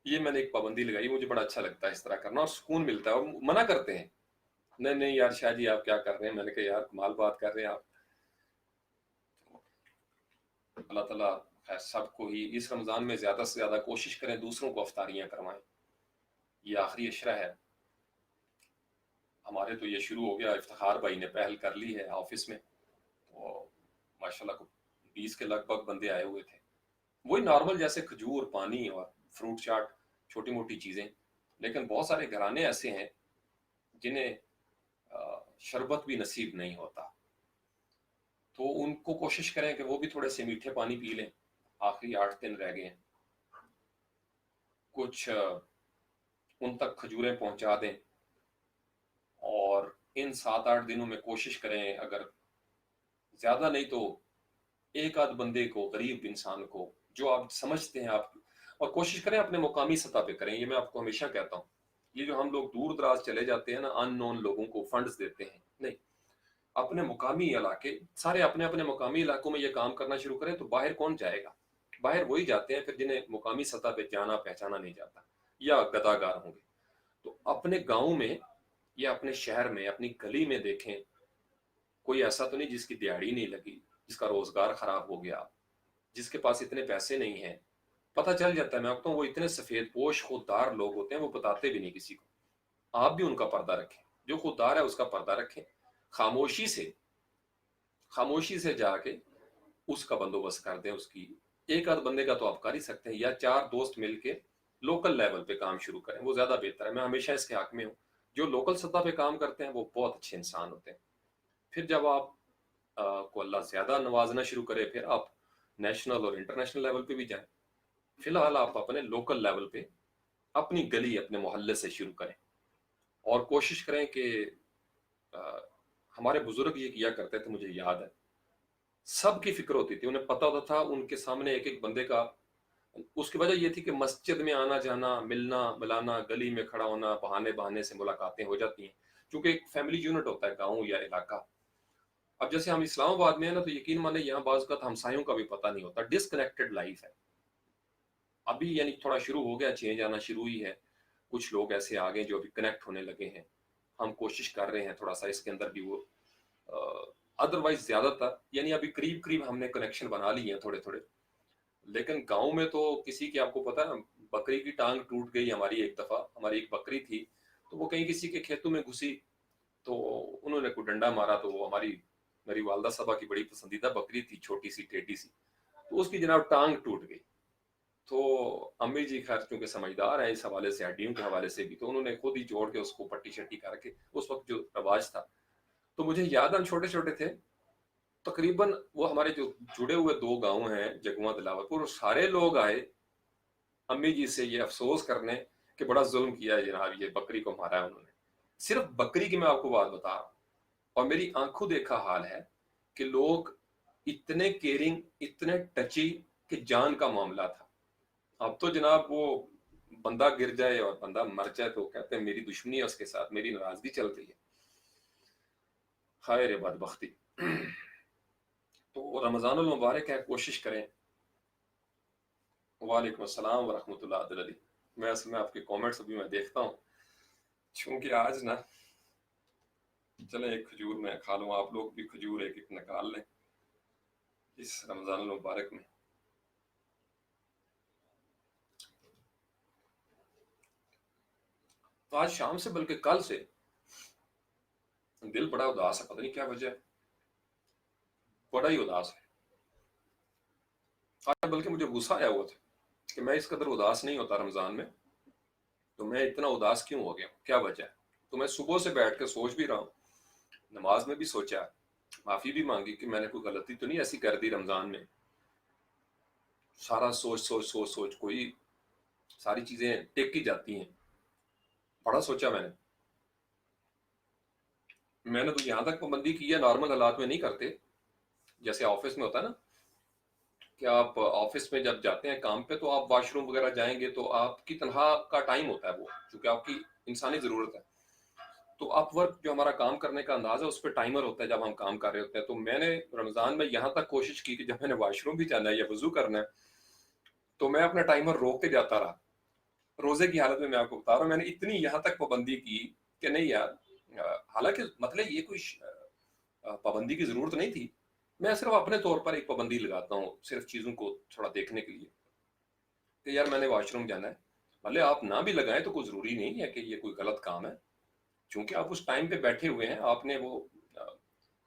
یہ میں نے ایک پابندی لگائی، مجھے بڑا اچھا لگتا ہے اس طرح کرنا، اور سکون ملتا ہے۔ اور منع کرتے ہیں، نہیں نہیں یار شاہ جی آپ کیا کر رہے ہیں، میں نے کہا یار کمال بات کر رہے ہیں آپ۔ اللہ تعالیٰ خیر سب کو ہی اس رمضان میں زیادہ سے زیادہ کوشش کریں دوسروں کو افطاریاں کروائیں۔ یہ آخری عشرہ ہے، ہمارے تو یہ شروع ہو گیا، افتخار بھائی نے پہل کر لی ہے آفس میں، تو ماشاءاللہ کو 20 کے لگ بھگ بندے آئے ہوئے تھے، وہی نارمل جیسے کھجور، پانی اور فروٹ چاٹ، چھوٹی موٹی چیزیں، لیکن بہت سارے گھرانے ایسے ہیں جنہیں شربت بھی نصیب نہیں ہوتا، تو ان کو کوشش کریں کہ وہ بھی تھوڑے سے میٹھے پانی پی لیں. آخری 8 دن رہ گئے ہیں، کچھ ان تک کھجوریں پہنچا دیں، اور ان 7-8 دنوں میں کوشش کریں اگر زیادہ نہیں تو ایک آدھ بندے کو، غریب انسان کو جو آپ سمجھتے ہیں آپ، اور کوشش کریں اپنے مقامی سطح پہ کریں. یہ میں آپ کو ہمیشہ کہتا ہوں، یہ جو ہم لوگ دور دراز چلے جاتے ہیں نا، ان نون لوگوں کو فنڈز دیتے ہیں، نہیں، اپنے مقامی علاقے سارے اپنے اپنے مقامی علاقوں میں یہ کام کرنا شروع کریں تو باہر کون جائے گا؟ باہر وہی جاتے ہیں پھر جنہیں مقامی سطح پہ جانا پہچانا نہیں جاتا یا گداگار ہوں گے. تو اپنے گاؤں میں یا اپنے شہر میں، اپنی گلی میں دیکھیں، کوئی ایسا تو نہیں جس کی دیہڑی نہیں لگی، جس کا روزگار خراب ہو گیا، جس کے پاس اتنے پیسے نہیں ہیں. پتہ چل جاتا ہے، میں آپ کو وہ اتنے سفید پوش خوددار لوگ ہوتے ہیں، وہ بتاتے بھی نہیں کسی کو. آپ بھی ان کا پردہ رکھیں، جو خوددار ہے اس کا پردہ رکھیں، خاموشی سے خاموشی سے جا کے اس کا بندوبست کر دیں. اس کی ایک آدھ بندے کا تو آپ کر ہی سکتے ہیں، یا 4 دوست مل کے لوکل لیول پہ کام شروع کریں، وہ زیادہ بہتر ہے. میں ہمیشہ اس کے حق میں ہوں. جو لوکل سطح پہ کام کرتے ہیں وہ بہت اچھے انسان ہوتے ہیں. پھر جب آپ کو اللہ زیادہ نوازنا شروع کرے، پھر آپ نیشنل اور انٹرنیشنل لیول پہ بھی جائیں. فی الحال آپ اپنے لوکل لیول پہ اپنی گلی، اپنے محلے سے شروع کریں، اور کوشش کریں کہ ہمارے بزرگ یہ کیا کرتے تھے، مجھے یاد ہے، سب کی فکر ہوتی تھی، انہیں پتہ ہوتا تھا ان کے سامنے ایک ایک بندے کا. اس کی وجہ یہ تھی کہ مسجد میں آنا جانا، ملنا ملانا، گلی میں کھڑا ہونا، بہانے بہانے سے ملاقاتیں ہو جاتی ہیں، چونکہ ایک فیملی یونٹ ہوتا ہے گاؤں یا علاقہ. اب جیسے ہم اسلام آباد میں ہیں نا، تو یقین مانے یہاں بعض اوقات ہمسایوں کا بھی پتہ نہیں ہوتا، ڈس کنیکٹڈ لائف ہے. ابھی یعنی تھوڑا شروع ہو گیا، چینج آنا شروع ہی ہے. کچھ لوگ ایسے آ گئے جو ابھی کنیکٹ ہونے لگے ہیں. ہم کوشش کر رہے ہیں تھوڑا سا اس کے اندر بھی وہ، ادروائز زیادہ تر یعنی ابھی قریب قریب ہم نے کنیکشن بنا لی ہیں تھوڑے تھوڑے. لیکن گاؤں میں تو کسی کی، آپ کو پتا ہے، بکری کی ٹانگ ٹوٹ گئی ہماری. ایک دفعہ ہماری ایک بکری تھی، تو وہ کہیں کسی کے کھیتوں میں گھسی، تو انہوں نے کوئی ڈنڈا مارا، تو وہ میری والدہ صاحبہ کی بڑی پسندیدہ بکری تھی، چھوٹی سی ٹیٹی سی، تو اس کی جناب ٹانگ ٹوٹ گئی. تو امی جی خیر چونکہ سمجھدار ہیں اس حوالے سے، ہڈیوں کے حوالے سے بھی، تو انہوں نے خود ہی جوڑ کے اس کو پٹی شٹی کر کے، اس وقت جو رواج تھا. تو مجھے یاد ہے ہم چھوٹے چھوٹے تھے، تقریباً وہ ہمارے جو جڑے ہوئے 2 گاؤں ہیں، جگواں دلاور پور، سارے لوگ آئے امی جی سے یہ افسوس کرنے کہ بڑا ظلم کیا ہے جناب، یہ بکری کو مارا ہے انہوں نے. صرف بکری کی میں آپ کو بات بتا رہا ہوں، اور میری آنکھوں دیکھا حال ہے کہ لوگ اتنے کیئرنگ، اتنے ٹچی، کہ جان کا معاملہ تھا. اب تو جناب وہ بندہ گر جائے اور بندہ مر جائے تو کہتے ہیں میری دشمنی ہے اس کے ساتھ، میری ناراضگی چل رہی ہے. خیر بدبختی. تو رمضان المبارک ہے، کوشش کریں. وعلیکم السلام ورحمۃ اللہ علیہ. میں اصل میں آپ کے کامنٹس ابھی میں دیکھتا ہوں، چونکہ آج نا، چلیں ایک کھجور میں کھا لوں، آپ لوگ بھی کھجور ایک ایک نکال لیں اس رمضان المبارک میں. آج شام سے بلکہ کل سے دل بڑا اداس ہے، پتہ نہیں کیا وجہ ہے، بڑا ہی اداس ہے. آج بلکہ مجھے غصہ آیا ہوا تھا کہ میں اس قدر اداس نہیں ہوتا رمضان میں، تو میں اتنا اداس کیوں ہو گیا، کیا وجہ ہے. تو میں صبح سے بیٹھ کے سوچ بھی رہا ہوں، نماز میں بھی سوچا، معافی بھی مانگی کہ میں نے کوئی غلطی تو نہیں ایسی کر دی رمضان میں. سارا سوچ سوچ سوچ سوچ کوئی ساری چیزیں ٹک کی جاتی ہیں. بڑا سوچا میں نے تو یہاں تک پابندی کی ہے، نارمل حالات میں نہیں کرتے. جیسے آفس میں ہوتا ہے نا کہ آپ آفس میں جب جاتے ہیں کام پہ، تو آپ واش روم وغیرہ جائیں گے تو آپ کی تنہا کا ٹائم ہوتا ہے وہ، چونکہ آپ کی انسانی ضرورت ہے. تو اپ ورک جو ہمارا کام کرنے کا انداز ہے، اس پہ ٹائمر ہوتا ہے جب ہم کام کر رہے ہوتے ہیں. تو میں نے رمضان میں یہاں تک کوشش کی کہ جب میں نے واش روم بھی جانا ہے یا وضو کرنا ہے، تو میں اپنا ٹائمر روک کے جاتا رہا. روزے کی حالت میں آپ کو بتا رہا ہوں، میں نے اتنی یہاں تک پابندی کی کہ نہیں یار، حالانکہ مطلب یہ کوئی پابندی کی ضرورت نہیں تھی، میں صرف اپنے طور پر ایک پابندی لگاتا ہوں، صرف چیزوں کو تھوڑا دیکھنے کے لیے کہ یار میں نے واش روم جانا ہے. بھلے آپ نہ بھی لگائیں تو کوئی ضروری نہیں ہے کہ یہ کوئی غلط کام ہے، چونکہ آپ اس ٹائم پہ بیٹھے ہوئے ہیں، آپ نے وہ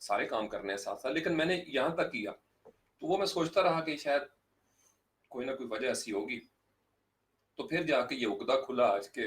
سارے کام کرنے ہیں ساتھ ساتھ. لیکن میں نے یہاں تک کیا، تو وہ میں سوچتا رہا کہ شاید کوئی نہ کوئی وجہ ایسی ہوگی. تو پھر جا کے یہ عقدہ کھلا آج کے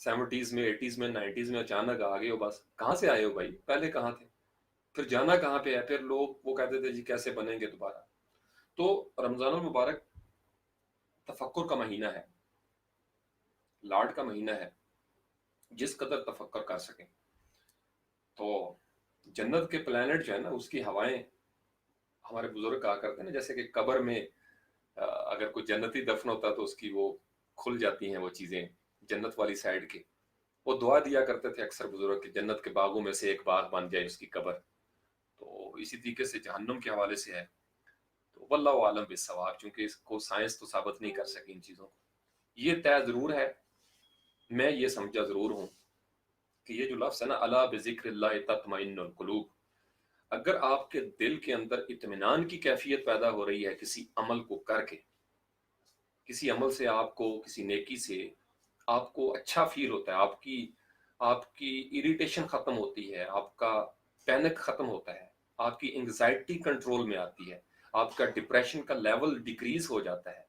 70s میں 80s میں 90s میں اچانک آ گئے ہو، بس کہاں سے آئے ہو بھائی؟ پہلے کہاں تھے؟ پھر جانا کہاں پہ ہے؟ پھر لوگ وہ کہتے تھے جی کیسے بنیں گے دوبارہ؟ تو رمضان المبارک تفکر کا مہینہ ہے، لاڈ کا مہینہ ہے، جس قدر تفکر کر سکیں۔ تو جنت کے پلانٹ جو ہے نا، اس کی ہوائیں، ہمارے بزرگ کہا کرتے ہیں نا، جیسے کہ قبر میں اگر کوئی جنتی دفن ہوتا تو اس کی وہ کھل جاتی ہیں وہ چیزیں جنت والی سائڈ کی، وہ دعا دیا کرتے تھے اکثر بزرگ کہ جنت کے باغوں میں سے ایک باغ بن جائے اس کی قبر۔ تو اسی طریقے سے جہنم کے حوالے سے ہے، تو واللہ عالم بالصواب، چونکہ اس کو سائنس تو ثابت نہیں کر سکی ان چیزوں کو۔ یہ طے ضرور ہے، میں یہ سمجھا ضرور ہوں کہ یہ جو لفظ ہے نا، الا بذکر اللہ تطمئن القلوب، اگر آپ کے دل کے اندر اطمینان کی کیفیت پیدا ہو رہی ہے کسی عمل کو کر کے، کسی عمل سے آپ کو، کسی نیکی سے آپ کو اچھا فیل ہوتا ہے، آپ کی اریٹیشن ختم ہوتی ہے، آپ کا پینک ختم ہوتا ہے، آپ کی انگزائٹی کنٹرول میں آتی ہے، آپ کا ڈپریشن کا لیول ڈیکریز ہو جاتا ہے،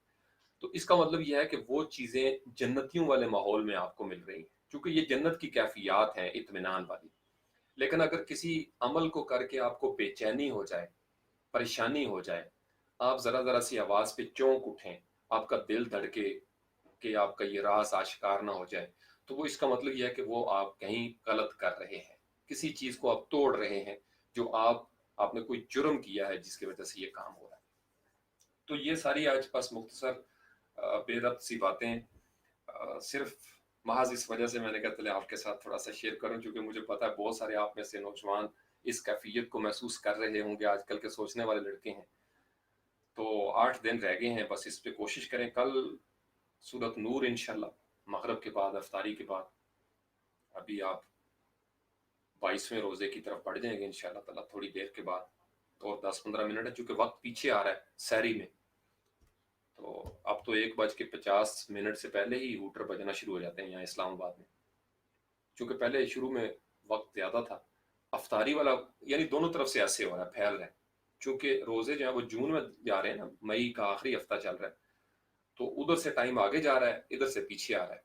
تو اس کا مطلب یہ ہے کہ وہ چیزیں جنتیوں والے ماحول میں آپ کو مل رہی ہیں، کیونکہ یہ جنت کی کیفیات ہیں اطمینان والی۔ لیکن اگر کسی عمل کو کر کے آپ کو بے چینی ہو جائے، پریشانی ہو جائے، آپ ذرا ذرا سی آواز پہ چونک اٹھیں، آپ کا دل دھڑکے کہ آپ کا یہ راز آشکار نہ ہو جائے، تو وہ اس کا مطلب یہ ہے کہ وہ آپ کہیں غلط کر رہے ہیں، کسی چیز کو آپ توڑ رہے ہیں، جو آپ نے کوئی جرم کیا ہے جس کی وجہ سے یہ کام ہو رہا ہے۔ تو یہ ساری آج بس مختصر بے ربط سی باتیں، صرف محض اس وجہ سے میں نے کہا چلے آپ کے ساتھ تھوڑا سا شیئر کروں، چونکہ مجھے پتا ہے بہت سارے آپ میں سے نوجوان اس کیفیت کو محسوس کر رہے ہوں گے، آج کل کے سوچنے والے لڑکے ہیں۔ تو 8 دن رہ گئے ہیں، بس اس پہ کوشش کریں۔ کل سورۃ نور انشاءاللہ مغرب کے بعد، افطاری کے بعد، ابھی آپ 22ویں روزے کی طرف بڑھ جائیں گے انشاءاللہ تعالیٰ تھوڑی دیر کے بعد، اور 10-15 منٹ ہے، چونکہ وقت پیچھے آ رہا ہے سحری میں، تو اب تو 1:50 سے پہلے ہی ہوٹر بجنا شروع ہو جاتے ہیں یہاں اسلام آباد میں، چونکہ پہلے شروع میں وقت زیادہ تھا۔ افطاری والا یعنی دونوں طرف سے ایسے ہو رہا ہے، پھیل رہا ہے، چونکہ روزے جو ہیں وہ جون میں جا رہے ہیں نا، مئی کا آخری ہفتہ چل رہا ہے، تو ادھر سے ٹائم آگے جا رہا ہے، ادھر سے پیچھے آ رہا ہے۔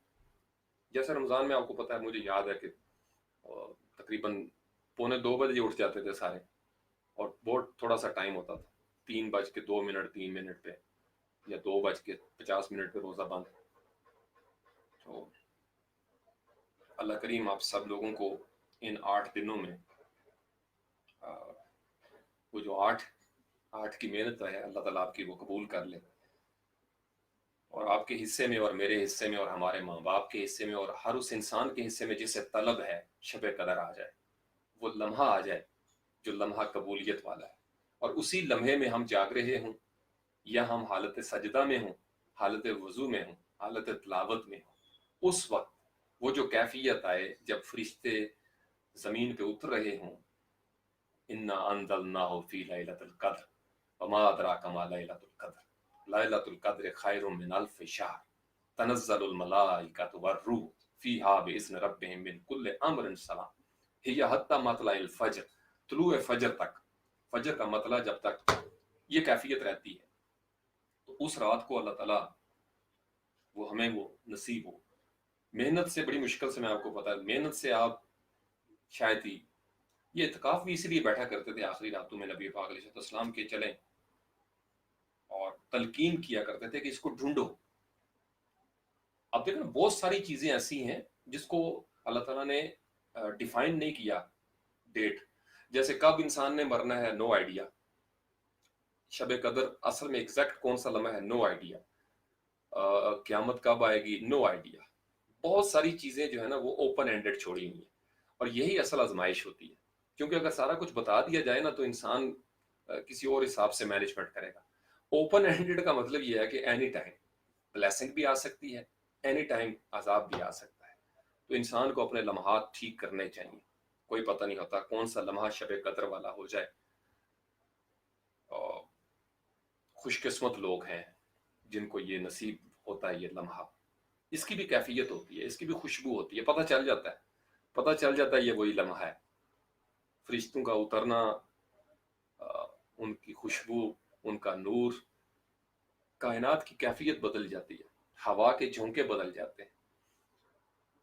جیسے رمضان میں آپ کو پتا ہے، مجھے یاد ہے کہ تقریباً 1:45 اٹھ جاتے تھے سارے، اور بہت تھوڑا سا ٹائم ہوتا تھا، 3:02 3 منٹ پہ، یا 2:50 پہ روزہ بند۔ تو اللہ کریم آپ سب لوگوں کو ان 8 دنوں میں وہ جو آٹھ کی محنت ہے، اللہ تعالیٰ آپ کی وہ قبول کر لے، اور آپ کے حصے میں اور میرے حصے میں اور ہمارے ماں باپ کے حصے میں اور ہر اس انسان کے حصے میں جسے طلب ہے شب قدر آ جائے، وہ لمحہ آ جائے جو لمحہ قبولیت والا ہے، اور اسی لمحے میں ہم جاگ رہے ہوں، یا ہم حالت سجدہ میں ہوں، حالت وضو میں ہوں، حالت تلاوت میں ہوں، اس وقت وہ جو کیفیت آئے جب فرشتے زمین پہ اتر رہے ہوں، انا انزلناہ فی لیلۃ القدر وما ادراک ما لیلۃ القدر لیلۃ القدر خیر من الف شہر تنزل الملائکۃ والروح فیہا باذن ربہم من کل امر سلام ہی حتی مطلع الفجر، طلوع فجر تک، فجر کا مطلع جب تک یہ کیفیت رہتی ہے، تو اس رات کو اللہ تعالیٰ وہ ہمیں وہ نصیب ہو۔ محنت سے، بڑی مشکل سے، میں آپ کو پتا ہے محنت سے آپ شاید ہی، یہ اعتکاف بھی اس لیے بیٹھا کرتے تھے آخری راتوں میں نبی پاک علیہ السلام کے چلیں، اور تلقین کیا کرتے تھے کہ اس کو ڈھونڈو۔ اب دیکھیں بہت ساری چیزیں ایسی ہیں جس کو اللہ تعالیٰ نے ڈیفائن نہیں کیا ڈیٹ، جیسے کب انسان نے مرنا ہے، نو آئیڈیا، شب قدر اصل میں ایگزیکٹ کون سا لمحہ ہے، نو آئیڈیا، قیامت کب آئے گی، نو آئیڈیا، بہت ساری چیزیں جو ہے نا وہ اوپن اینڈڈ چھوڑی ہوئی ہیں، اور یہی اصل آزمائش ہوتی ہے، کیونکہ اگر سارا کچھ بتا دیا جائے نا تو انسان کسی اور حساب سے مینجمنٹ کرے گا۔ اوپن اینڈڈ کا مطلب یہ ہے کہ اینی ٹائم بلیسنگ بھی آ سکتی ہے، اینی ٹائم عذاب بھی آ سکتا ہے، تو انسان کو اپنے لمحات ٹھیک کرنے چاہیے، کوئی پتہ نہیں ہوتا کون سا لمحہ شب قدر والا ہو جائے۔ اور خوش قسمت لوگ ہیں جن کو یہ نصیب ہوتا ہے، یہ لمحہ، اس کی بھی کیفیت ہوتی ہے، اس کی بھی خوشبو ہوتی ہے، پتہ چل جاتا ہے یہ وہی لمحہ ہے، فرشتوں کا اترنا، ان کی خوشبو، ان کا نور، کائنات کی کیفیت بدل جاتی ہے، ہوا کے جھونکے بدل جاتے ہیں،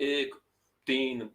1, 3,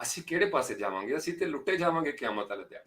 ਅਸੀਂ ਕਿਹੜੇ ਪਾਸੇ ਜਾਵਾਂਗੇ? ਅਸੀਂ ਤੇ ਲੁੱਟੇ ਜਾਵਾਂਗੇ ਕਿਆਮਤ ਵਾਲੇ ਦਿਨ।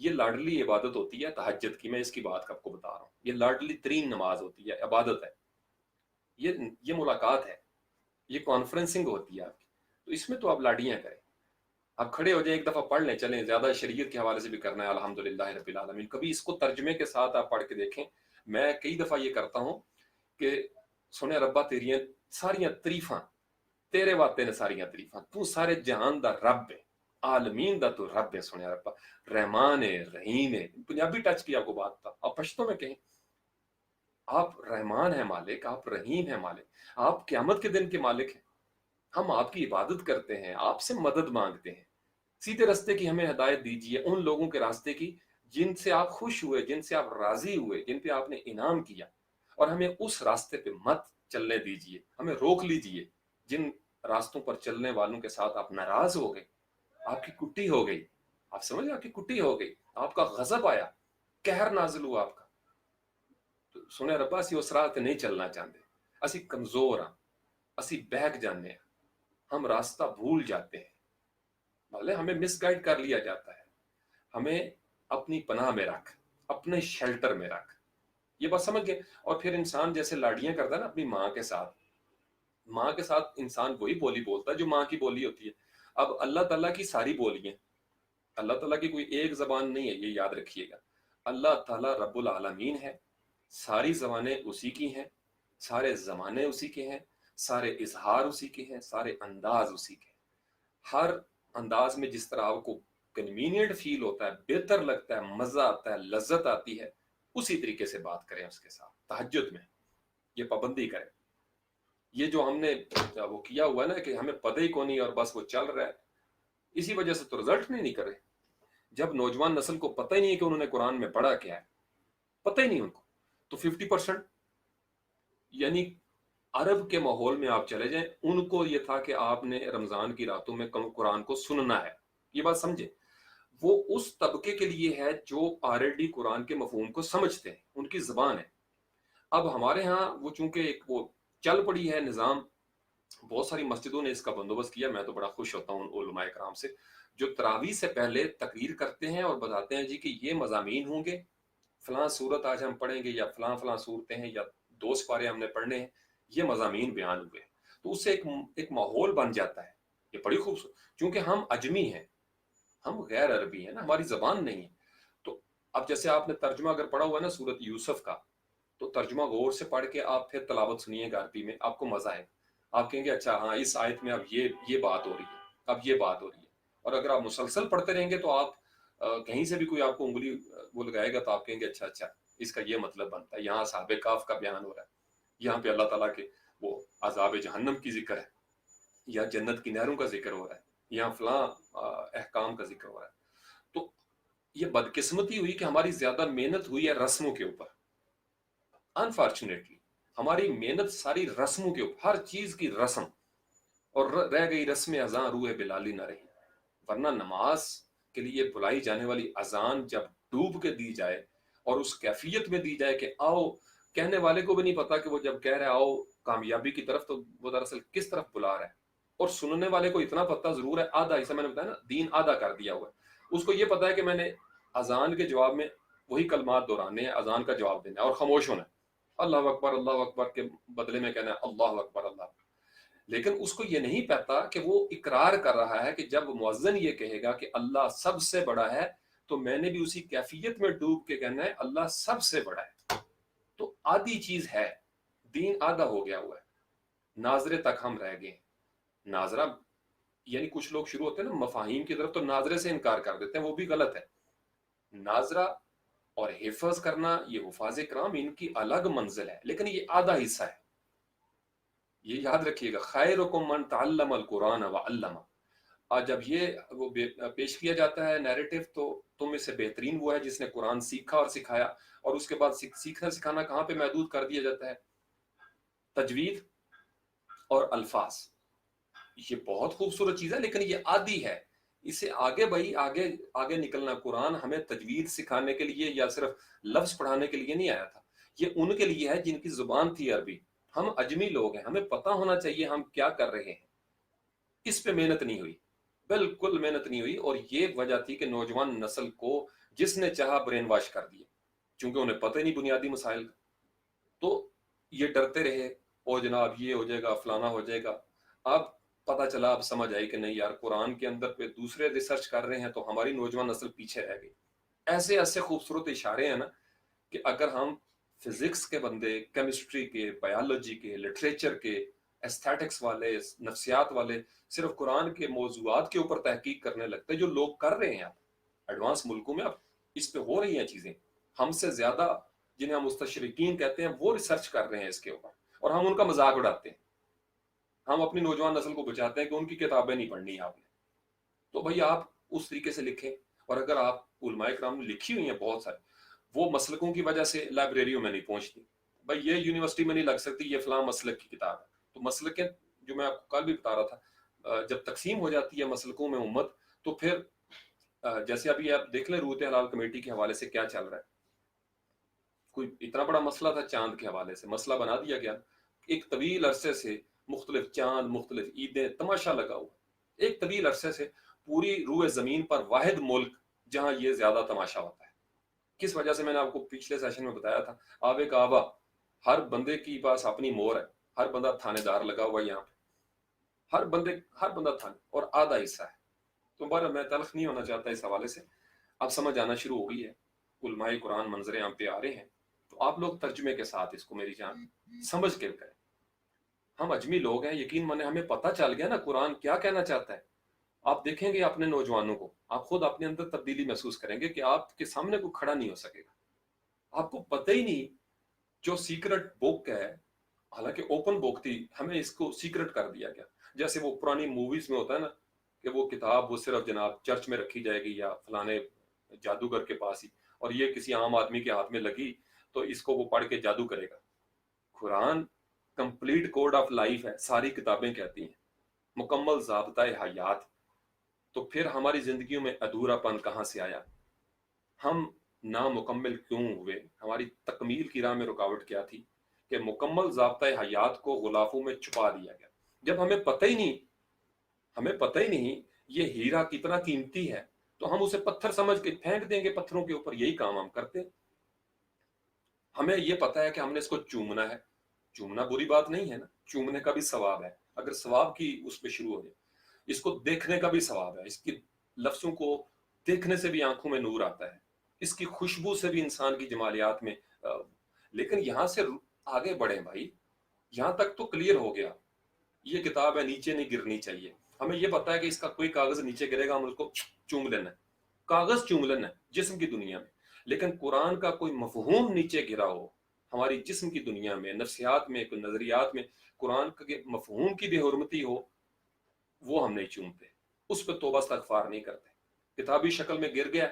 یہ لاڈلی عبادت ہوتی ہے تہجد کی، میں اس کی بات آپ کو بتا رہا ہوں، یہ لاڈلی ترین نماز ہوتی ہے، عبادت ہے، یہ ملاقات ہے، یہ کانفرنسنگ ہوتی ہے آپ کی، تو اس میں تو آپ لاڈیاں کریں، آپ کھڑے ہو جائیں ایک دفعہ پڑھ لیں، چلیں زیادہ شریعت کے حوالے سے بھی کرنا ہے الحمدللہ رب العالمین، کبھی اس کو ترجمے کے ساتھ آپ پڑھ کے دیکھیں، میں کئی دفعہ یہ کرتا ہوں کہ سنے ربا تیریاں ساریاں تعریفاں تیرے واسطے نے، ساریاں تعریفاں، تو سارے جہان دا رب ہے، عالمین دا تو رب ہے، سنے ربا رحمان ہے، رحیم ہے، پنجابی ٹچ کی آپ کو بات تھا، آپ پشتوں میں کہیں آپ رحمان ہیں مالک، آپ رحیم ہیں مالک، آپ قیامت کے دن کے مالک ہیں، ہم آپ کی عبادت کرتے ہیں، آپ سے مدد مانگتے ہیں، سیدھے راستے کی ہمیں ہدایت دیجیے، ان لوگوں کے راستے کی جن سے آپ خوش ہوئے، جن سے آپ راضی ہوئے، جن پہ آپ نے انعام کیا، اور ہمیں اس راستے پہ مت چلنے دیجیے، ہمیں روک لیجیے، جن راستوں پر چلنے والوں کے ساتھ آپ ناراض ہو گئے، آپ کی کٹی ہو گئی، آپ سمجھ آپ کی کٹی ہو گئی، آپ کا غضب آیا، قہر نازل ہوا آپ کا، تو سنے ربا اسی اس راہ تے نہیں چلنا چاہتے، اسی کمزور ہاں، اسی بہک جانے ہیں، ہم راستہ بھول جاتے ہیں، بھلے ہمیں مس گائیڈ کر لیا جاتا ہے، ہمیں اپنی پناہ میں رکھ، اپنے شیلٹر میں رکھ، یہ بات سمجھ گئے؟ اور پھر انسان جیسے لاڑیاں کرتا ہے نا اپنی ماں کے ساتھ، ماں کے ساتھ انسان وہی بولی بولتا ہے جو ماں کی بولی ہوتی ہے، اب اللہ تعالیٰ کی ساری بولی ہیں، اللہ تعالیٰ کی کوئی ایک زبان نہیں ہے، یہ یاد رکھیے گا، اللہ تعالیٰ رب العالمین ہے، ساری زبانیں اسی کی ہیں، سارے زمانے اسی کے ہیں، سارے اظہار اسی کے ہیں، سارے انداز اسی کے ہیں، ہر انداز میں جس طرح آپ کو کنوینئنٹ فیل ہوتا ہے، بہتر لگتا ہے، مزہ آتا ہے، لذت آتی ہے، اسی طریقے سے بات کریں اس کے ساتھ تہجد میں، یہ پابندی کریں، یہ جو ہم نے وہ کیا ہوا ہے نا کہ ہمیں پتہ ہی کو نہیں اور بس وہ چل رہا ہے، اسی وجہ سے تو رزلٹ نہیں کر رہے، جب نوجوان نسل کو پتہ ہی نہیں ہے کہ انہوں نے قرآن میں پڑھا کیا ہے، پتہ ہی نہیں ان کو، تو 50%، یعنی عرب کے ماحول میں آپ چلے جائیں، ان کو یہ تھا کہ آپ نے رمضان کی راتوں میں قرآن کو سننا ہے، یہ بات سمجھے، وہ اس طبقے کے لیے ہے جو آلریڈی قرآن کے مفہوم کو سمجھتے ہیں، ان کی زبان ہے، اب ہمارے ہاں وہ چونکہ ایک وہ چل پڑی ہے نظام، بہت ساری مسجدوں نے اس کا بندوبست کیا، میں تو بڑا خوش ہوتا ہوں علماء کرام سے جو تراویح سے پہلے تقریر کرتے ہیں اور بتاتے ہیں جی کہ یہ مضامین ہوں گے، فلاں صورت آج ہم پڑھیں گے، یا فلاں فلاں صورتیں ہیں، یا 2 سپارے ہم نے پڑھنے ہیں، یہ مضامین بیان ہوئے، تو اس سے ایک ماحول بن جاتا ہے، یہ بڑی خوبصورت، چونکہ ہم اجمی ہیں، ہم غیر عربی ہیں نا، ہماری زبان نہیں ہے، تو اب جیسے آپ نے ترجمہ اگر پڑھا ہوا ہے نا سورت یوسف کا، تو ترجمہ غور سے پڑھ کے آپ پھر تلاوت سنیے گا عربی میں، آپ کو مزہ آئے گا، آپ کہیں گے اچھا ہاں اس آیت میں اب یہ بات ہو رہی ہے، اب یہ بات ہو رہی ہے، اور اگر آپ مسلسل پڑھتے رہیں گے تو آپ کہیں سے بھی کوئی آپ کو انگلی وہ لگائے گا تو آپ کہیں گے اچھا اچھا اس کا یہ مطلب بنتا ہے، یہاں اصحاب کاف کا بیان ہو رہا ہے، یہاں پہ اللہ تعالیٰ کے وہ عذاب جہنم کی ذکر ہے، یا جنت کی نہروں کا ذکر ہو رہا ہے، یہاں فلاں احکام کا ذکر ہو رہا ہے، تو یہ بدقسمتی ہوئی کہ ہماری زیادہ محنت ہوئی ہے رسموں کے اوپر، انفارچونیٹلی ہماری محنت ساری رسموں کے اوپر، ہر چیز کی رسم، اور رہ گئی رسم اذان روح بلالی نہ رہی، ورنہ نماز کے لیے بلائی جانے والی اذان جب ڈوب کے دی جائے اور اس کیفیت میں دی جائے کہ آؤ، کہنے والے کو بھی نہیں پتا کہ وہ جب کہہ رہا ہے آؤ کامیابی کی طرف تو وہ دراصل کس طرف بلا رہا ہے، اور سننے والے کو اتنا پتہ ضرور ہے، آدھا ایسا میں نے بتایا نا دین آدھا کر دیا ہوا ہے، اس کو یہ پتا ہے کہ میں نے اذان کے جواب میں وہی کلمات دہرانے ہیں، اذان کا جواب دینا ہے اور خاموش ہونا ہے، اللہ اکبر کے بدلے میں کہنا ہے اللہ اکبر اللہ، لیکن اس کو یہ نہیں پتا کہ وہ اقرار کر رہا ہے کہ جب مؤذن یہ کہے گا کہ اللہ سب سے بڑا ہے تو میں نے بھی اسی کیفیت میں ڈوب کے کہنا ہے اللہ سب سے بڑا ہے، تو آدھی چیز ہے، دین آدھا ہو گیا ہوا ہے، ناظرے تک ہم رہ گئے، ناظرہ یعنی کچھ لوگ شروع ہوتے ہیں نا مفاہیم کی طرف تو ناظرے سے انکار کر دیتے ہیں، وہ بھی غلط ہے، ناظرہ اور حفظ کرنا یہ حفاظ کرام ان کی الگ منزل ہے، لیکن یہ آدھا حصہ ہے، یہ یاد رکھیے گا، خیرکم من تعلم القرآن وعلمہ، اور جب یہ وہ پیش کیا جاتا ہے نیریٹو تو تم میں سے بہترین وہ ہے جس نے قرآن سیکھا اور سکھایا، اور اس کے بعد سیکھنا سکھانا کہاں پہ محدود کر دیا جاتا ہے، تجوید اور الفاظ، یہ بہت خوبصورت چیز ہے لیکن یہ آدھی ہے، اسے آگے بھائی آگے نکلنا، قرآن ہمیں تجوید سکھانے کے لیے یا صرف لفظ پڑھانے کے لیے نہیں آیا تھا، یہ ان کے لیے ہے جن کی زبان تھی عربی، ہم اجمی لوگ ہیں، ہمیں پتہ ہونا چاہیے ہم کیا کر رہے ہیں، اس پہ محنت نہیں ہوئی، بالکل محنت نہیں ہوئی، اور یہ وجہ تھی کہ نوجوان نسل کو جس نے چاہا برین واش کر دیا، چونکہ انہیں پتہ ہی نہیں بنیادی مسائل کا، تو یہ ڈرتے رہے او جناب یہ ہو جائے گا فلانا ہو جائے گا. اب پتہ چلا، اب سمجھ آئی کہ نہیں یار قرآن کے اندر پہ دوسرے ریسرچ کر رہے ہیں تو ہماری نوجوان نسل پیچھے رہ گئی. ایسے ایسے خوبصورت اشارے ہیں نا کہ اگر ہم فزکس کے بندے، کیمسٹری کے، بایولوجی کے، لٹریچر کے، ایستھیٹکس والے، نفسیات والے صرف قرآن کے موضوعات کے اوپر تحقیق کرنے لگتے ہیں، جو لوگ کر رہے ہیں اب ایڈوانس ملکوں میں، اب اس پہ ہو رہی ہیں چیزیں. ہم سے زیادہ جنہیں ہم مستشرقین کہتے ہیں وہ ریسرچ کر رہے ہیں اس کے اوپر، اور ہم ان کا مذاق اڑاتے ہیں. ہم اپنی نوجوان نسل کو بچاتے ہیں کہ ان کی کتابیں نہیں پڑھنی آپ نے. تو بھائی آپ اس طریقے سے لکھیں. اور اگر آپ علماء کرام نے لکھی ہوئی ہیں بہت سارے، وہ مسلکوں کی وجہ سے لائبریریوں میں نہیں پہنچتی. بھائی یہ یونیورسٹی میں نہیں لگ سکتی، یہ فلاں مسلک کی کتاب ہے. تو مسلکیں جو میں آپ کو کل بھی بتا رہا تھا، جب تقسیم ہو جاتی ہے مسلکوں میں امت، تو پھر جیسے ابھی آپ دیکھ لیں روت حلال کمیٹی کے حوالے سے کیا چل رہا ہے. کوئی اتنا بڑا مسئلہ تھا چاند کے حوالے سے، مسئلہ بنا دیا گیا. ایک طویل عرصے سے مختلف چاند، مختلف عیدیں، تماشا لگا ہوا. ایک طویل عرصے سے پوری روئے زمین پر واحد ملک جہاں یہ زیادہ تماشا ہوتا ہے. کس وجہ سے؟ میں نے آپ کو پچھلے سیشن میں بتایا تھا، آب کعبہ، ہر بندے کی پاس اپنی مور ہے، ہر بندہ تھانے دار لگا ہوا ہے یہاں پہ، ہر بندہ تھانے، اور آدھا حصہ ہے. تو بہرحال میں تلخ نہیں ہونا چاہتا اس حوالے سے. اب سمجھ آنا شروع ہو گئی ہے، علماء قرآن منظر عام پہ آ رہے ہیں، تو آپ لوگ ترجمے کے ساتھ اس کو میری جان سمجھ کے کریں. ہم اجمی لوگ ہیں، یقین مانے ہمیں پتہ چل گیا نا قرآن کیا کہنا چاہتا ہے. آپ دیکھیں گے اپنے نوجوانوں کو، آپ خود اپنے اندر تبدیلی محسوس کریں گے کہ آپ کے سامنے کوئی کھڑا نہیں ہو سکے گا. آپ کو پتہ ہی نہیں جو سیکرٹ بک ہے، حالانکہ اوپن بک تھی، ہمیں اس کو سیکرٹ کر دیا گیا. جیسے وہ پرانی موویز میں ہوتا ہے نا کہ وہ کتاب وہ صرف جناب چرچ میں رکھی جائے گی یا فلانے جادوگر کے پاس ہی، اور یہ کسی عام آدمی کے ہاتھ میں لگی تو اس کو وہ پڑھ کے جادو کرے گا. قرآن کمپلیٹ کوڈ آف لائف ہے، ساری کتابیں کہتی ہیں مکمل ضابطۂ حیات. تو پھر ہماری زندگیوں میں ادھورا پن کہاں سے آیا؟ ہم نامکمل کیوں ہوئے؟ ہماری تکمیل کی راہ میں رکاوٹ کیا تھی کہ مکمل ضابطۂ حیات کو غلافوں میں چھپا دیا گیا. جب ہمیں پتہ ہی نہیں یہ ہیرا کتنا قیمتی ہے، تو ہم اسے پتھر سمجھ کے پھینک دیں گے پتھروں کے اوپر. یہی کام ہم کرتے ہیں. ہمیں یہ پتہ ہے کہ ہم نے اس کو چومنا ہے. چومنا بری بات نہیں ہے نا، چومنے کا بھی ثواب ہے، اگر ثواب کی اس پہ شروع ہو جائے. اس کو دیکھنے کا بھی ثواب ہے، اس کی لفظوں کو دیکھنے سے بھی آنکھوں میں نور آتا ہے، اس کی خوشبو سے بھی انسان کی جمالیات میں. لیکن یہاں سے آگے بڑھیں بھائی. یہاں تک تو کلیئر ہو گیا، یہ کتاب ہے نیچے نہیں گرنی چاہیے. ہمیں یہ پتا ہے کہ اس کا کوئی کاغذ نیچے گرے گا ہم اس کو چوم لینا ہے، کاغذ چوم لینا ہے جسم کی دنیا میں. لیکن قرآن کا کوئی مفہوم نیچے گرا ہو ہماری جسم کی دنیا میں، نفسیات میں، کوئی نظریات میں، قرآن کے مفہوم کی بے حرمتی ہو، وہ ہم نہیں چومتے، اس پہ توبہ استغفار نہیں کرتے. کتابی شکل میں گر گیا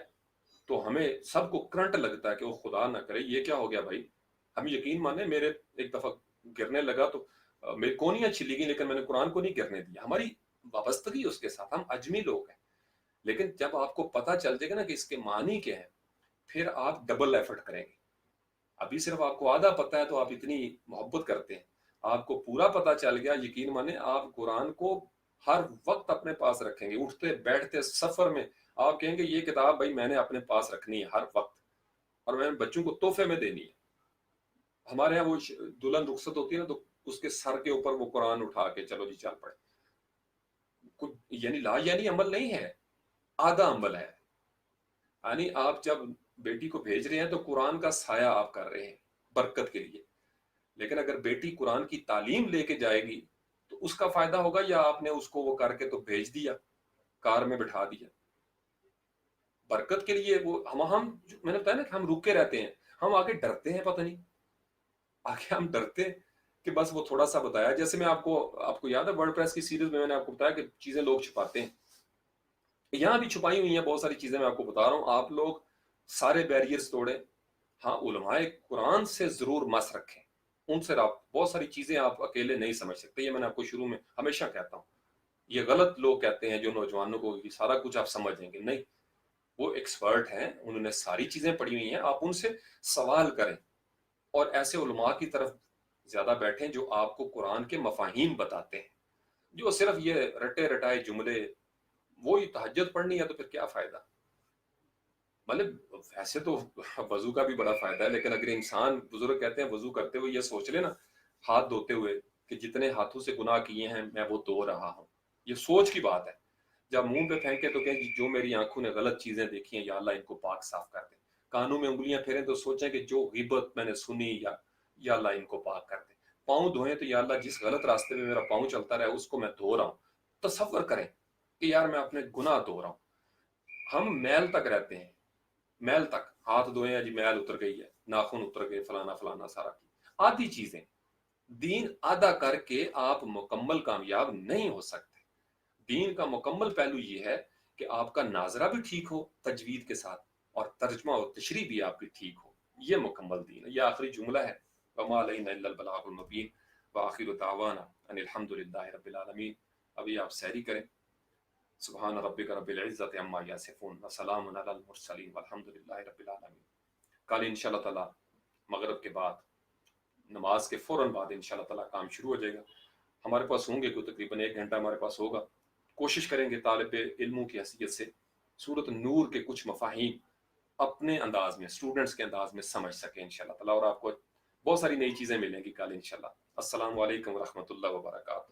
تو ہمیں سب کو کرنٹ لگتا ہے کہ وہ خدا نہ کرے یہ کیا ہو گیا بھائی. ہم یقین مانے میرے ایک دفعہ گرنے لگا تو میری کونیاں چھلی گئی، لیکن میں نے قرآن کو نہیں گرنے دیا. ہماری وابستگی اس کے ساتھ، ہم اجمی لوگ ہیں. لیکن جب آپ کو پتہ چل جائے گا نا کہ اس کے معنی کیا ہے، پھر آپ ڈبل ایفرٹ کریں گے. ابھی صرف آپ کو آدھا پتہ ہے تو آپ اتنی محبت کرتے ہیں. آپ کو پورا پتہ چل گیا، یقین مانے آپ قرآن کو ہر وقت اپنے پاس رکھیں گے. اٹھتے بیٹھتے سفر میں آپ کہیں گے یہ کتاب بھائی میں نے اپنے پاس رکھنی ہے ہر وقت، اور میں نے بچوں کو تحفے میں دینی ہے. ہمارے یہاں وہ دلہن رخصت ہوتی ہے نا تو اس کے سر کے اوپر وہ قرآن اٹھا کے چلو جی چل پڑے. یعنی یعنی عمل نہیں ہے، آدھا عمل ہے. یعنی آپ جب بیٹی کو بھیج رہے ہیں تو قرآن کا سایہ آپ کر رہے ہیں برکت کے لیے. لیکن اگر بیٹی قرآن کی تعلیم لے کے جائے گی تو اس کا فائدہ ہوگا، یا آپ نے اس کو وہ کر کے تو بھیج دیا، کار میں بٹھا دیا. برکت کے لیے وہ میں نے بتایا نا کہ ہم رکے رہتے ہیں، ہم آگے ڈرتے ہیں. پتہ نہیں آگے ہم ڈرتے ہیں کہ بس وہ تھوڑا سا بتایا. جیسے میں آپ کو یاد ہے ورڈ پریس کی سیریز میں نے آپ کو بتایا کہ چیزیں لوگ چھپاتے ہیں، یہاں بھی چھپائی ہوئی ہیں بہت ساری چیزیں. میں آپ کو بتا رہا ہوں آپ لوگ سارے بیریئرز توڑیں. ہاں علماء قرآن سے ضرور مس رکھیں، ان سے بہت ساری چیزیں آپ اکیلے نہیں سمجھ سکتے. یہ میں نے آپ کو شروع میں ہمیشہ کہتا ہوں. یہ غلط لوگ کہتے ہیں جو نوجوانوں کو سارا کچھ آپ سمجھیں گے، نہیں. وہ ایکسپرٹ ہیں، انہوں نے ساری چیزیں پڑھی ہوئی ہیں. آپ ان سے سوال کریں اور ایسے علماء کی طرف زیادہ بیٹھیں جو آپ کو قرآن کے مفاہیم بتاتے ہیں. جو صرف یہ رٹے رٹائے جملے، وہی تہجد پڑھنی ہے تو پھر کیا فائدہ. مطلب ویسے تو وضو کا بھی بڑا فائدہ ہے، لیکن اگر انسان، بزرگ کہتے ہیں وضو کرتے ہوئے یہ سوچ لے نا، ہاتھ دھوتے ہوئے، کہ جتنے ہاتھوں سے گناہ کیے ہیں میں وہ دھو رہا ہوں، یہ سوچ کی بات ہے۔ جب منہ پہ پھینکے تو کہیں جو میری آنکھوں نے غلط چیزیں دیکھی ہیں یا اللہ ان کو پاک صاف کر دے، کانوں میں انگلیاں پھیریں تو سوچیں کہ جو غیبت میں نے سنی، یا اللہ ان کو پاک کر دے، پاؤں دھوئیں تو یا اللہ جس غلط راستے میں میرا پاؤں چلتا رہا اس کو میں دھو رہا ہوں۔ تصور کریں کہ یار میں اپنے گناہ دھو رہا ہوں، ہم میل تک رہتے ہیں، میل تک ہاتھ دھوئے ہیں جی میل اتر گئی ہے، ناخن اتر گئے، فلانا فلانا سارا کی آدھی چیزیں، دین آدھا کر کے آپ مکمل کامیاب نہیں ہو سکتے۔ دین کا مکمل پہلو یہ ہے کہ آپ کا ناظرہ بھی ٹھیک ہو تجوید کے ساتھ، اور ترجمہ اور تشریح بھی آپ کی ٹھیک ہو، یہ مکمل دین ہے۔ یہ آخری جملہ ہے، وما علینا الا البلاغ المبین، وآخر دعوانا ان الحمد للہ رب العالمین۔ ابھی آپ سحری کریں۔ سبحان ربک رب العزت عما یصفون وسلام علی المرسلین والحمد للہ رب العالمین۔ کل انشاءاللہ تعالی مغرب کے بعد، نماز کے فوراً بعد انشاءاللہ تعالی کام شروع ہو جائے گا۔ ہمارے پاس ہوں گے کوئی تقریباً 1 گھنٹہ ہمارے پاس ہوگا، کوشش کریں گے طالب علموں کی حیثیت سے سورۃ نور کے کچھ مفاہیم اپنے انداز میں، اسٹوڈنٹس کے انداز میں سمجھ سکیں انشاءاللہ تعالی، اور آپ کو بہت ساری نئی چیزیں ملیں گی کل انشاءاللہ۔ السلام علیکم ورحمۃ اللہ وبرکاتہ۔